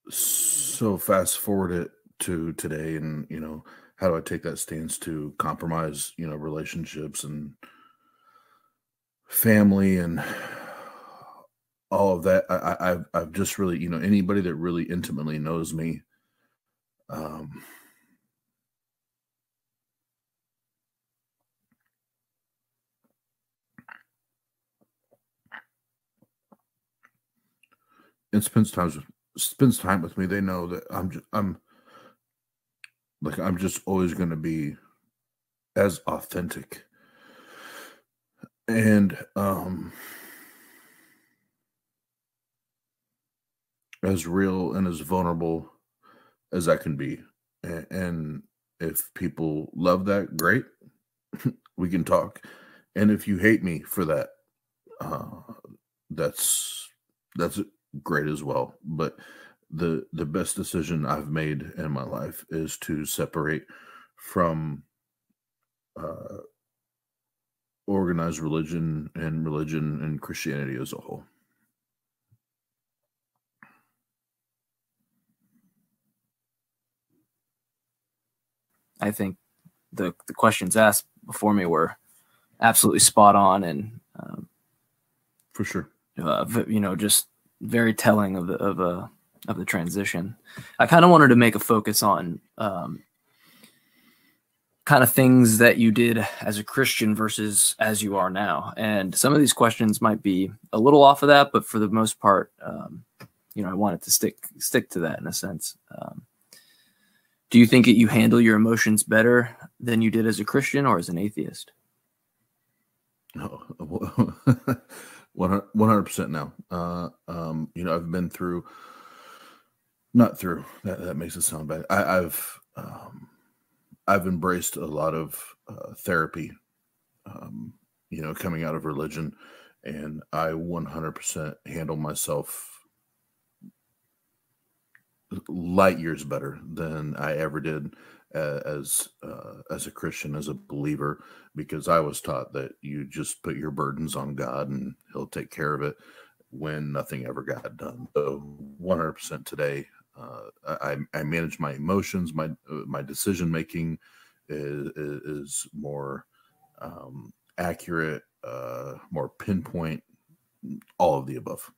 S2: So fast forward it to today, and, you know, how do I take that stance to compromise, you know, relationships and family and all of that. I've just really, you know, anybody that really intimately knows me, and spends time with me, they know that I'm just always going to be as authentic and as real and as vulnerable as I can be. And if people love that, great. We can talk. And if you hate me for that, that's great as well. But the best decision I've made in my life is to separate from organized religion and Christianity as a whole.
S3: I think the questions asked before me were absolutely spot on, and
S2: for sure,
S3: you know, just very telling of the transition. I kind of wanted to make a focus on kind of things that you did as a Christian versus as you are now. And some of these questions might be a little off of that, but for the most part, you know, I wanted to stick to that in a sense. Do you think that you handle your emotions better than you did as a Christian or as an atheist?
S2: No, 100% now. I've been through, not through that makes it sound bad. I've embraced a lot of therapy, coming out of religion, and I 100% handle myself light years better than I ever did as a Christian, as a believer, because I was taught that you just put your burdens on God and He'll take care of it, when nothing ever got done. So 100% today, I manage my emotions. My decision making is more accurate, more pinpoint, all of the above.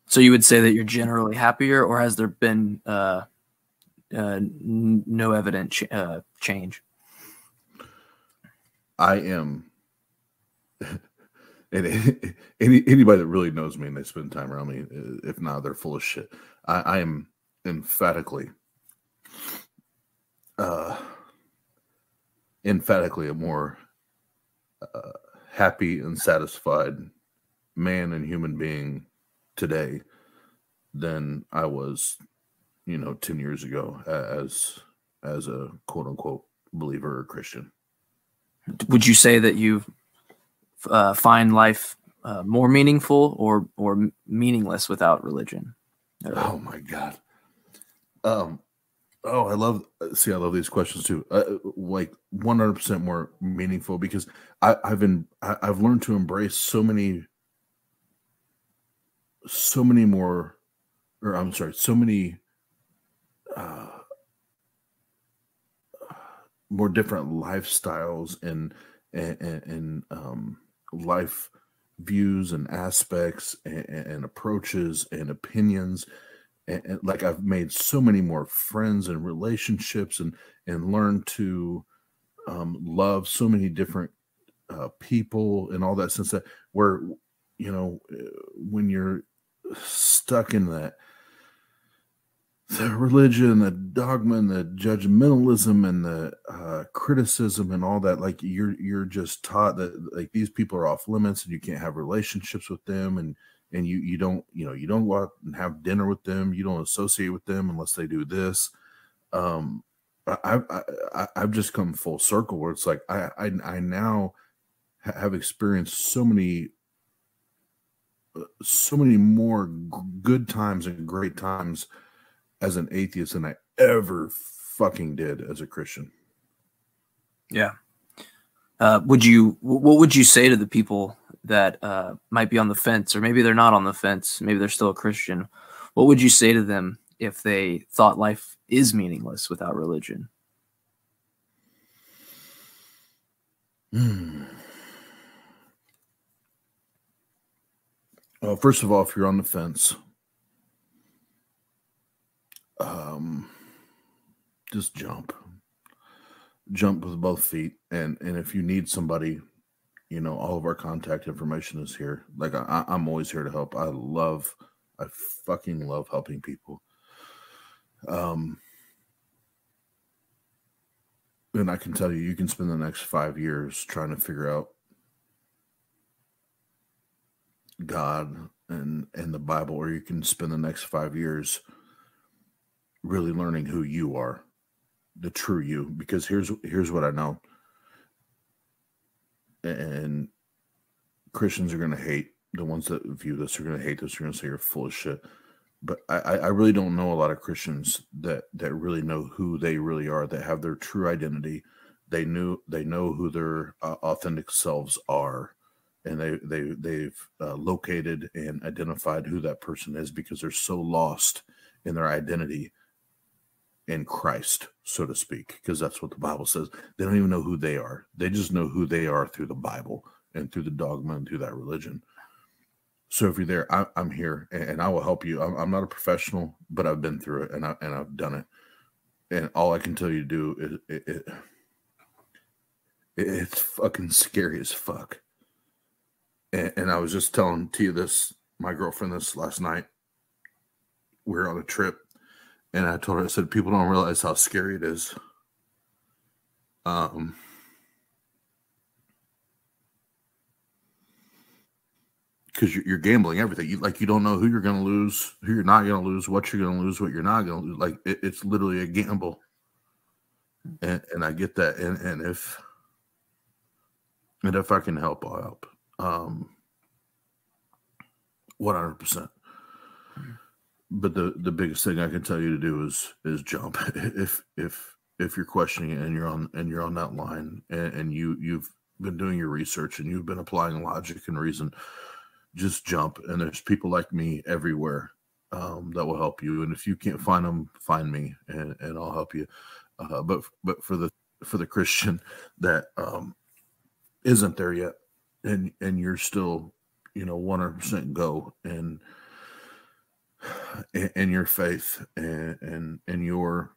S3: So you would say that you're generally happier, or has there been no evident change?
S2: I am, and anybody that really knows me and they spend time around me, if not, they're full of shit. I am emphatically a more happy and satisfied man and human being today than I was, 10 years ago as a quote unquote believer or Christian.
S3: Would you say that you find life more meaningful or meaningless without religion?
S2: Oh my God. I love these questions too. Like 100% more meaningful, because I've learned to embrace so many more different lifestyles and life views and aspects and approaches and opinions. And like, I've made so many more friends and relationships and learned to love so many different people and all that, since that, where, when you're stuck in the religion, the dogma, and the judgmentalism, and the criticism, and all that, like, you're just taught that, like, these people are off limits and you can't have relationships with them, and you don't go out and have dinner with them, you don't associate with them unless they do this. I've just come full circle, where it's like I now have experienced so many more good times and great times as an atheist than I ever fucking did as a Christian.
S3: Yeah. What would you say to the people that might be on the fence, or maybe they're not on the fence, maybe they're still a Christian? What would you say to them if they thought life is meaningless without religion?
S2: Well, first of all, if you're on the fence, just jump with both feet. And if you need somebody, all of our contact information is here. Like, I'm always here to help. I fucking love helping people. And I can tell you can spend the next 5 years trying to figure out God and the Bible, or you can spend the next 5 years really learning who you are, the true you. Because here's what I know, and Christians are going to hate, the ones that view this are going to hate this, are going to say you're full of shit. But I really don't know a lot of Christians that really know who they really are, that have their true identity. They know who their authentic selves are, and they've located and identified who that person is, because they're so lost in their identity in Christ, so to speak, because that's what the Bible says. They don't even know who they are. They just know who they are through the Bible and through the dogma and through that religion. So if you're there, I'm here, and I will help you. I'm not a professional, but I've been through it, and I've done it. And all I can tell you to do is it's fucking scary as fuck. And I was just telling Tia this, my girlfriend, this last night. We were on a trip, And I told her, I said, people don't realize how scary it is. Because you're gambling everything. You don't know who you're going to lose, who you're not going to lose, what you're going to lose, what you're not going to lose. Like it's literally a gamble. And I get that. And if I can help, I'll help. 100%. But the biggest thing I can tell you to do is jump. If you're questioning it and you're on that line and you've been doing your research and you've been applying logic and reason, just jump. And there's people like me everywhere that will help you. And if you can't find them, find me and I'll help you. But for the Christian that isn't there yet, and you're still 100% go and your faith and your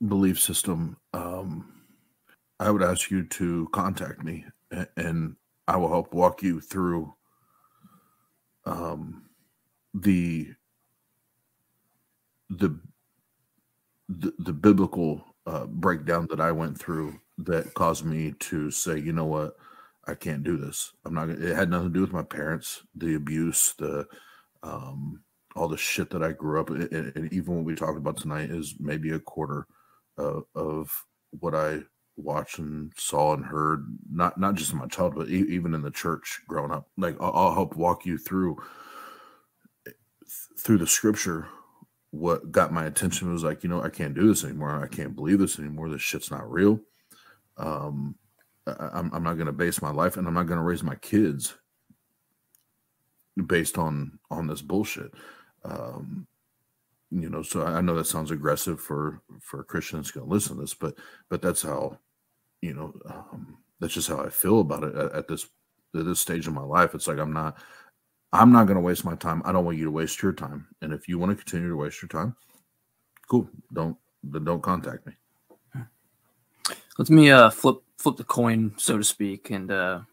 S2: belief system, I would ask you to contact me and I will help walk you through the biblical breakdown that I went through that caused me to say, you know what, I can't do this. I'm not. It had nothing to do with my parents, the abuse, all the shit that I grew up. And even what we talked about tonight is maybe a quarter of what I watched and saw and heard. Not just in my childhood, but even in the church growing up. Like I'll help walk you through the scripture. What got my attention was like, I can't do this anymore. I can't believe this anymore. This shit's not real. I'm not going to base my life, and I'm not going to raise my kids based on this bullshit. So I know that sounds aggressive for Christians going to listen to this, but that's how, that's just how I feel about it at this stage of my life. It's like I'm not going to waste my time. I don't want you to waste your time. And if you want to continue to waste your time, cool. Don't contact me.
S3: Let me flip the coin, so to speak, and let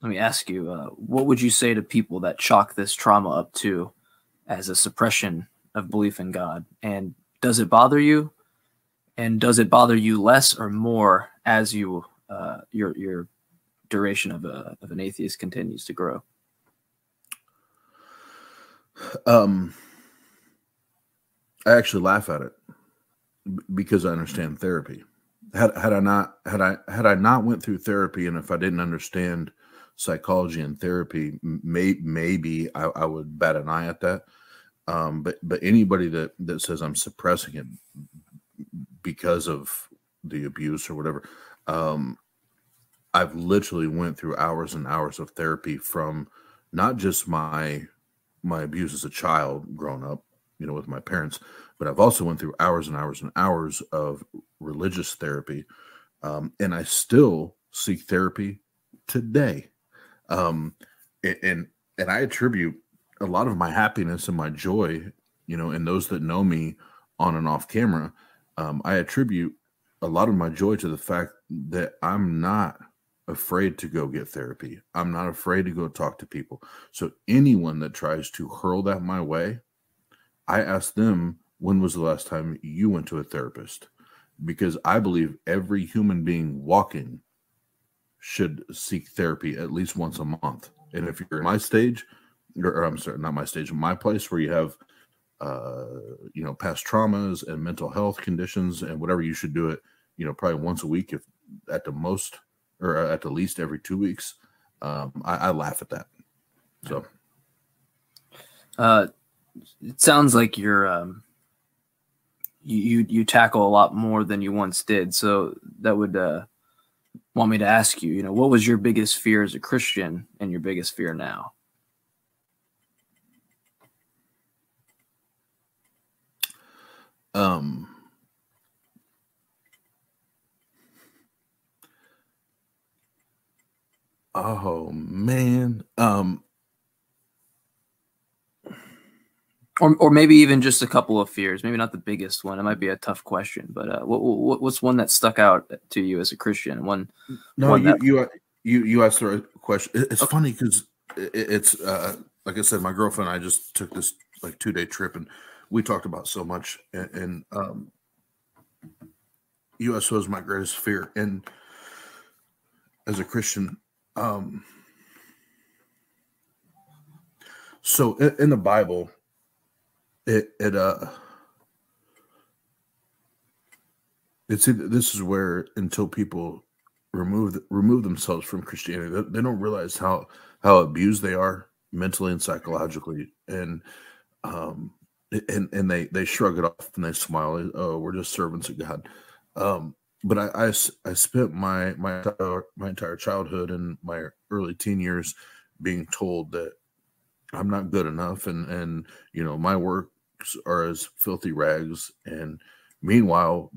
S3: me ask you, what would you say to people that chalk this trauma up to as a suppression of belief in God? And does it bother you? And does it bother you less or more as your duration of an atheist continues to grow?
S2: I actually laugh at it because I understand therapy. Had I not went through therapy, and if I didn't understand psychology and therapy, maybe I would bat an eye at that. But anybody that says I'm suppressing it because of the abuse or whatever, I've literally went through hours and hours of therapy from not just my abuse as a child growing up, with my parents, but I've also went through hours and hours and hours of religious therapy. And I still seek therapy today. And I attribute a lot of my happiness and my joy, and those that know me on and off camera, I attribute a lot of my joy to the fact that I'm not afraid to go get therapy. I'm not afraid to go talk to people. So anyone that tries to hurl that my way, I ask them, when was the last time you went to a therapist? Because I believe every human being walking should seek therapy at least once a month. And if you're in my stage, or I'm sorry, not my stage, my place where you have, past traumas and mental health conditions and whatever, you should do it, probably once a week, if at the most, or at the least every 2 weeks. I laugh at that. So,
S3: it sounds like you're, you tackle a lot more than you once did. So that would want me to ask you, what was your biggest fear as a Christian and your biggest fear now?
S2: Oh man.
S3: Or maybe even just a couple of fears. Maybe not the biggest one. It might be a tough question, but what's one that stuck out to you as a Christian?
S2: You asked the right question. It's funny because it's like I said, my girlfriend and I just took this 2-day trip, and we talked about so much, and USO is my greatest fear. And as a Christian, so in the Bible, this is where until people remove themselves from Christianity, they don't realize how abused they are mentally and psychologically, and they shrug it off and they smile. Oh, we're just servants of God. But I spent my entire childhood and my early teen years being told that I'm not good enough, and my works are as filthy rags, and meanwhile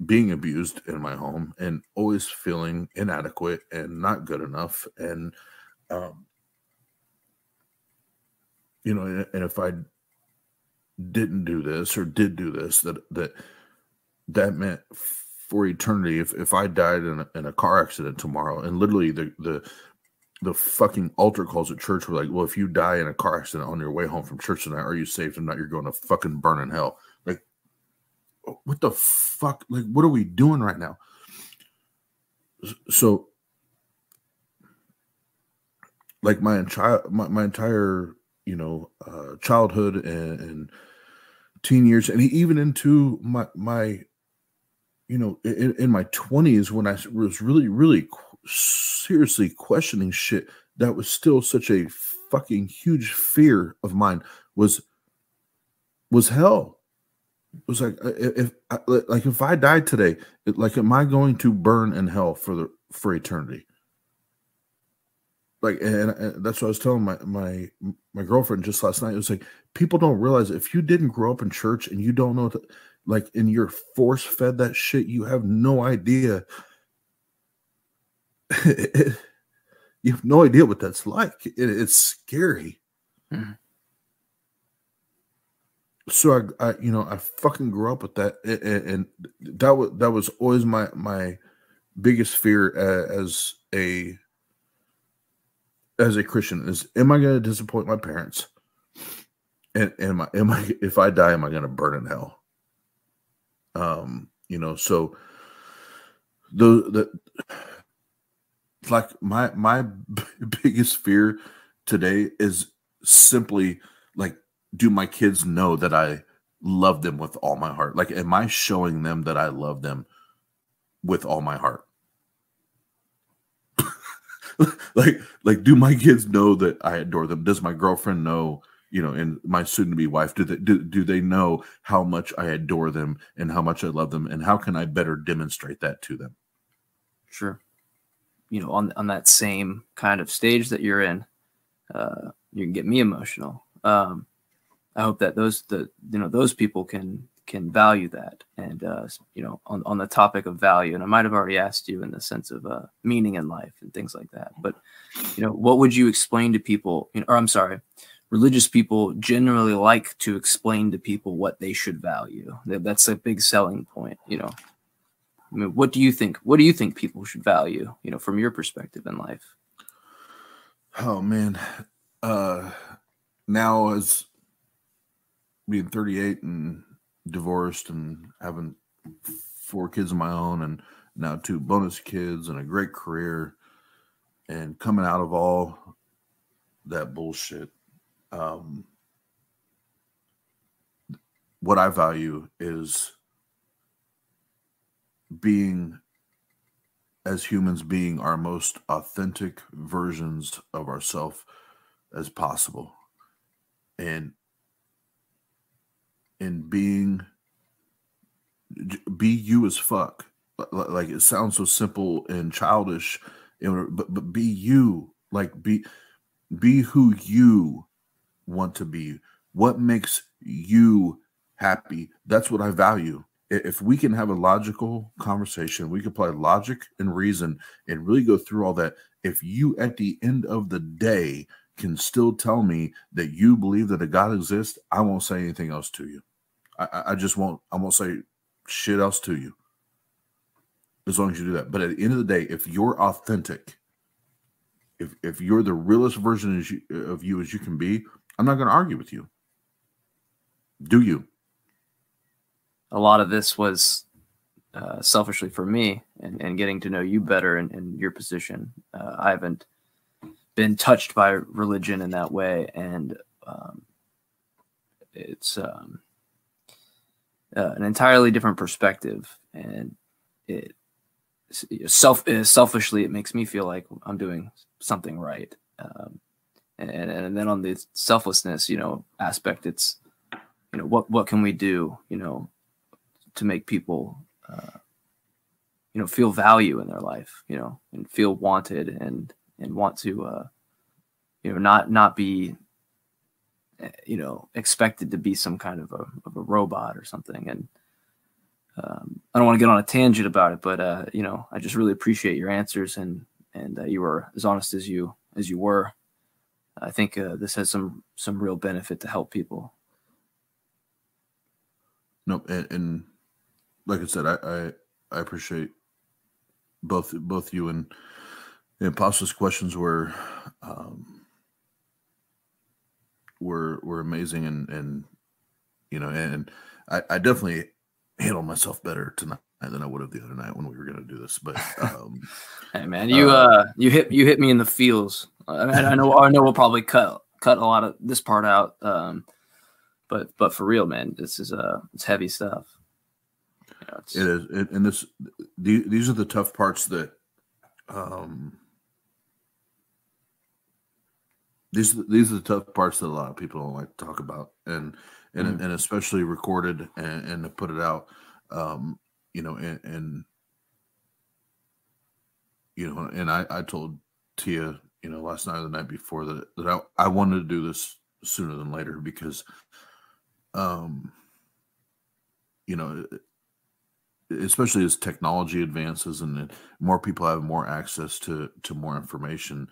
S2: being abused in my home and always feeling inadequate and not good enough, and and if I didn't do this or did do this, that meant for eternity. If I died in a car accident tomorrow, and literally the fucking altar calls at church were like, well, if you die in a car accident on your way home from church tonight, are you saved? If not, you're going to fucking burn in hell. Like, what the fuck? Like, what are we doing right now? So, like, my entire childhood and teen years, and even into my in my 20s, when I was really seriously questioning shit that was still such a fucking huge fear of mine, was hell. It was like, if I died today, am I going to burn in hell for eternity? Like, and that's what I was telling my girlfriend just last night. It was like, people don't realize if you didn't grow up in church and you don't know and you're force fed that shit, you have no idea. You have no idea what that's like. It's scary. Mm-hmm. So I fucking grew up with that, and that was always my biggest fear as a Christian is, am I going to disappoint my parents? And am I if I die, am I going to burn in hell? So like my biggest fear today is simply like, do my kids know that I love them with all my heart? Like, am I showing them that I love them with all my heart? like, do my kids know that I adore them? Does my girlfriend know, and my soon-to-be wife, do they know how much I adore them and how much I love them, and how can I better demonstrate that to them?
S3: Sure. On that same kind of stage that you're in, you can get me emotional. I hope that those people can value that, and on the topic of value, and I might have already asked you in the sense of meaning in life and things like that, but what would you explain to people? Religious people generally like to explain to people what they should value. That's a big selling point. I mean, what do you think? What do you think people should value? From your perspective in life.
S2: Oh man, now as being 38 and divorced and having 4 kids of my own, and now 2 bonus kids and a great career, and coming out of all that bullshit, what I value is being, as humans, being our most authentic versions of ourselves as possible, and be you as fuck. Like, it sounds so simple and childish, but be you. Like, be who you want to be. What makes you happy? That's what I value. If we can have a logical conversation, we can apply logic and reason and really go through all that. If you, at the end of the day, can still tell me that you believe that a God exists, I won't say anything else to you. I just won't. I won't say shit else to you, as long as you do that. But at the end of the day, if you're authentic, if you're the realest version of you as you can be, I'm not going to argue with you. Do you?
S3: a lot of this was selfishly for me and getting to know you better in your position. I haven't been touched by religion in that way, and it's an entirely different perspective, and selfishly it makes me feel like I'm doing something right. And then on the selflessness, aspect, it's, what can we do, to make people, feel value in their life, and feel wanted and want to, not be, expected to be some kind of a robot or something. And I don't want to get on a tangent about it, but I just really appreciate your answers, and you were as honest as you were. I think this has some real benefit to help people.
S2: No, and like I said, I appreciate both you and Apostle's questions were amazing, and I definitely handled myself better tonight than I would have the other night when we were going to do this. But
S3: hey man, you hit me in the feels. I know we'll probably cut a lot of this part out, but for real, man, this is it's heavy stuff.
S2: It is, and these are the tough parts that these are the tough parts that a lot of people don't like to talk about, and especially recorded and to put it out, and I told Tia, last night or the night before that I wanted to do this sooner than later because, especially as technology advances and more people have more access to more information,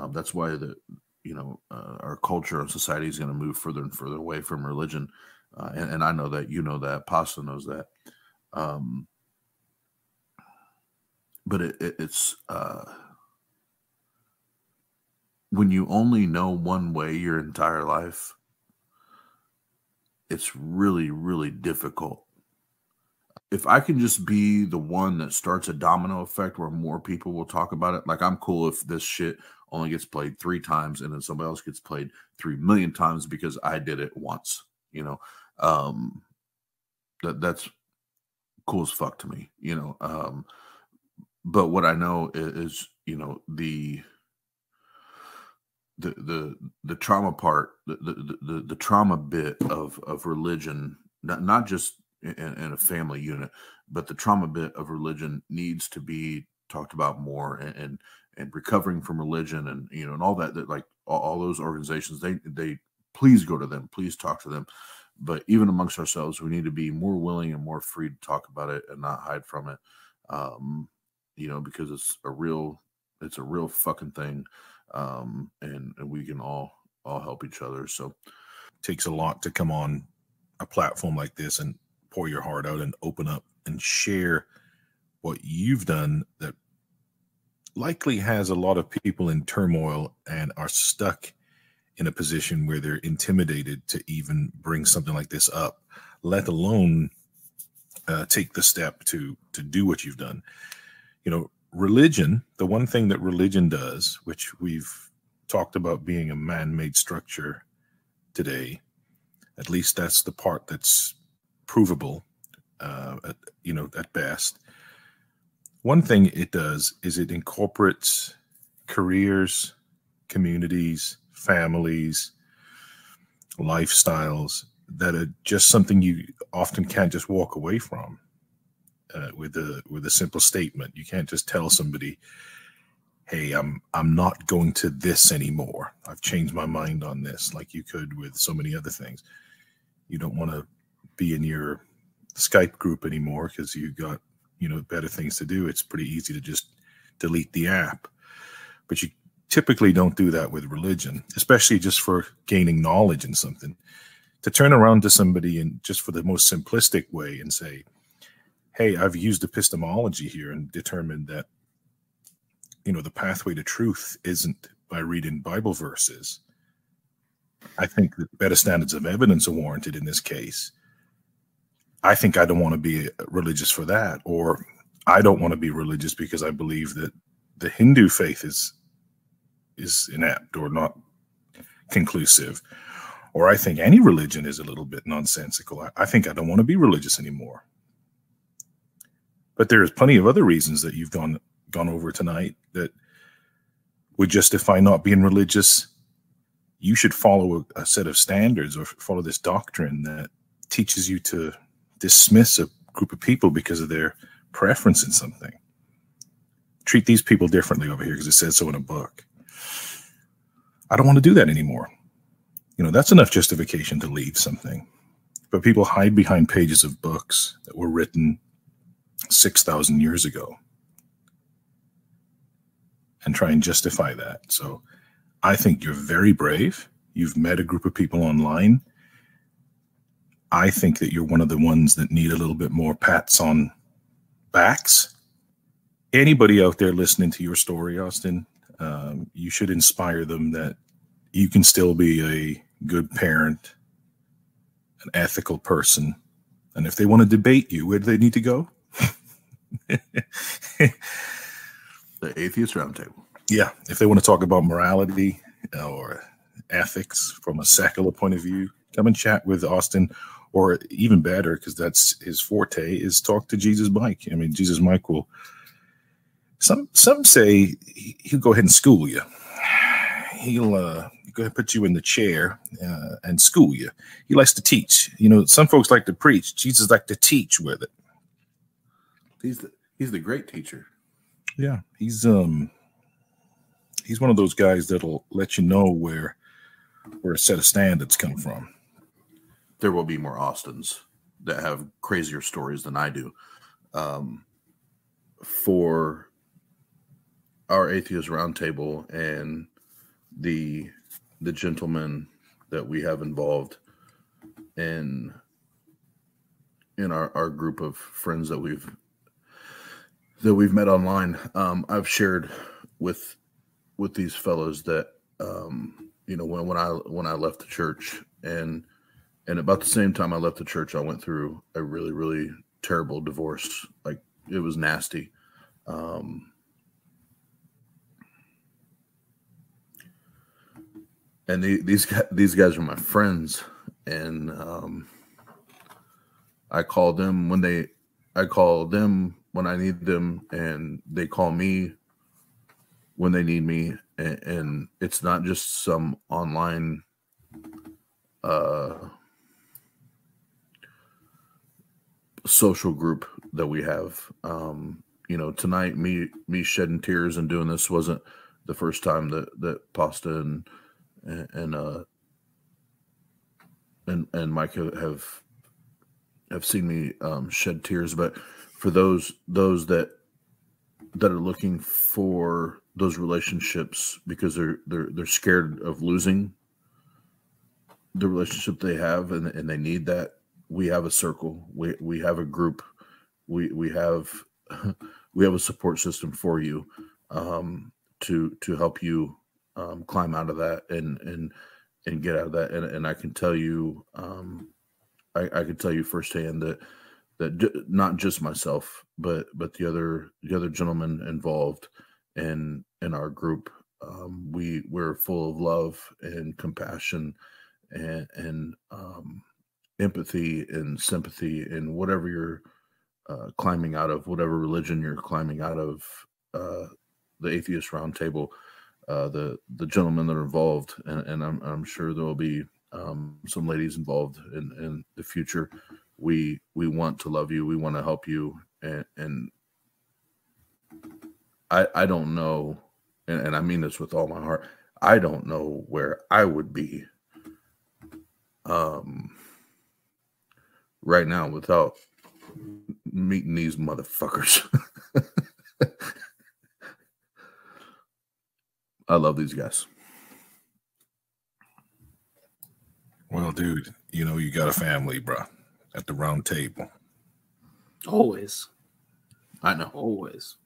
S2: that's why our culture and society is going to move further and further away from religion, and I know that, that, Pasta knows that, but it's when you only know one way your entire life, it's really, really difficult. If I can just be the one that starts a domino effect where more people will talk about it, like I'm cool if this shit only gets played 3 times and then somebody else gets played 3 million times because I did it once, that's cool as fuck to me, but what I know is, the trauma part, the trauma bit of religion, not just in a family unit, but the trauma bit of religion needs to be talked about more, and recovering from religion, and and all that like all those organizations, they please go to them, please talk to them. But even amongst ourselves, we need to be more willing and more free to talk about it and not hide from it, because it's a real fucking thing, and we can all help each other. So
S1: it takes a lot to come on a platform like this and pour your heart out and open up and share what you've done that likely has a lot of people in turmoil and are stuck in a position where they're intimidated to even bring something like this up, let alone take the step to do what you've done. Religion, the one thing that religion does, which we've talked about being a man-made structure today, at least that's the part that's provable, at best. One thing it does is it incorporates careers, communities, families, lifestyles that are just something you often can't just walk away from with a simple statement. You can't just tell somebody, hey, I'm not going to this anymore. I've changed my mind on this, like you could with so many other things. You don't want to be in your Skype group anymore because you got, better things to do. It's pretty easy to just delete the app. But you typically don't do that with religion, especially just for gaining knowledge in something. To turn around to somebody and just for the most simplistic way and say, hey, I've used epistemology here and determined that, the pathway to truth isn't by reading Bible verses. I think that better standards of evidence are warranted in this case. I think I don't want to be religious for that, or I don't want to be religious because I believe that the Hindu faith is inept or not conclusive, or I think any religion is a little bit nonsensical. I think I don't want to be religious anymore. But there's plenty of other reasons that you've gone over tonight that would justify not being religious. You should follow a set of standards or follow this doctrine that teaches you to dismiss a group of people because of their preference in something. Treat these people differently over here because it says so in a book. I don't want to do that anymore. You know, that's enough justification to leave something. But people hide behind pages of books that were written 6,000 years ago and try and justify that. So I think you're very brave. You've met a group of people online. I think that you're one of the ones that need a little bit more pats on backs. Anybody out there listening to your story, Austin, you should inspire them that you can still be a good parent, an ethical person. And if they want to debate you, where do they need to go?
S2: The Atheist Roundtable.
S1: Yeah. If they want to talk about morality or ethics from a secular point of view, come and chat with Austin. Or even better, because that's his forte, is talk to Jesus Mike. I mean, Jesus Mike will, some say he'll go ahead and school you. He'll go ahead and put you in the chair and school you. He likes to teach. You know, some folks like to preach. Jesus like to teach with it.
S2: He's the great teacher.
S1: Yeah, he's one of those guys that'll let you know where a set of standards come from.
S2: There will be more Austins that have crazier stories than I do. For our Atheist Roundtable and the gentlemen that we have involved in our group of friends that we've met online, I've shared with these fellows that you know, when I left the church, and about the same time I left the church, I went through a really, really terrible divorce. Like, it was nasty. And these guys are my friends, and I call them when I need them, and they call me when they need me. And it's not just some online social group that we have. You know, tonight, me shedding tears and doing this wasn't the first time that Pasta and Mike have seen me shed tears. But for those that are looking for those relationships because they're scared of losing the relationship they have, and they need that, we have a circle, we have a group, we have a support system for you, to help you climb out of that and get out of that. And I can tell you, I can tell you firsthand that not just myself, but the other gentlemen involved in our group, we're full of love and compassion and empathy and sympathy, and whatever you're climbing out of, whatever religion you're climbing out of, the Atheist Roundtable, the gentlemen that are involved, and I'm sure there will be some ladies involved in the future. We want to love you. We want to help you. And I don't know, and I mean this with all my heart, I don't know where I would be right now without meeting these motherfuckers. I love these guys.
S1: Well, dude, you know, you got a family, bro, at the round table.
S3: Always.
S2: I know.
S3: Always.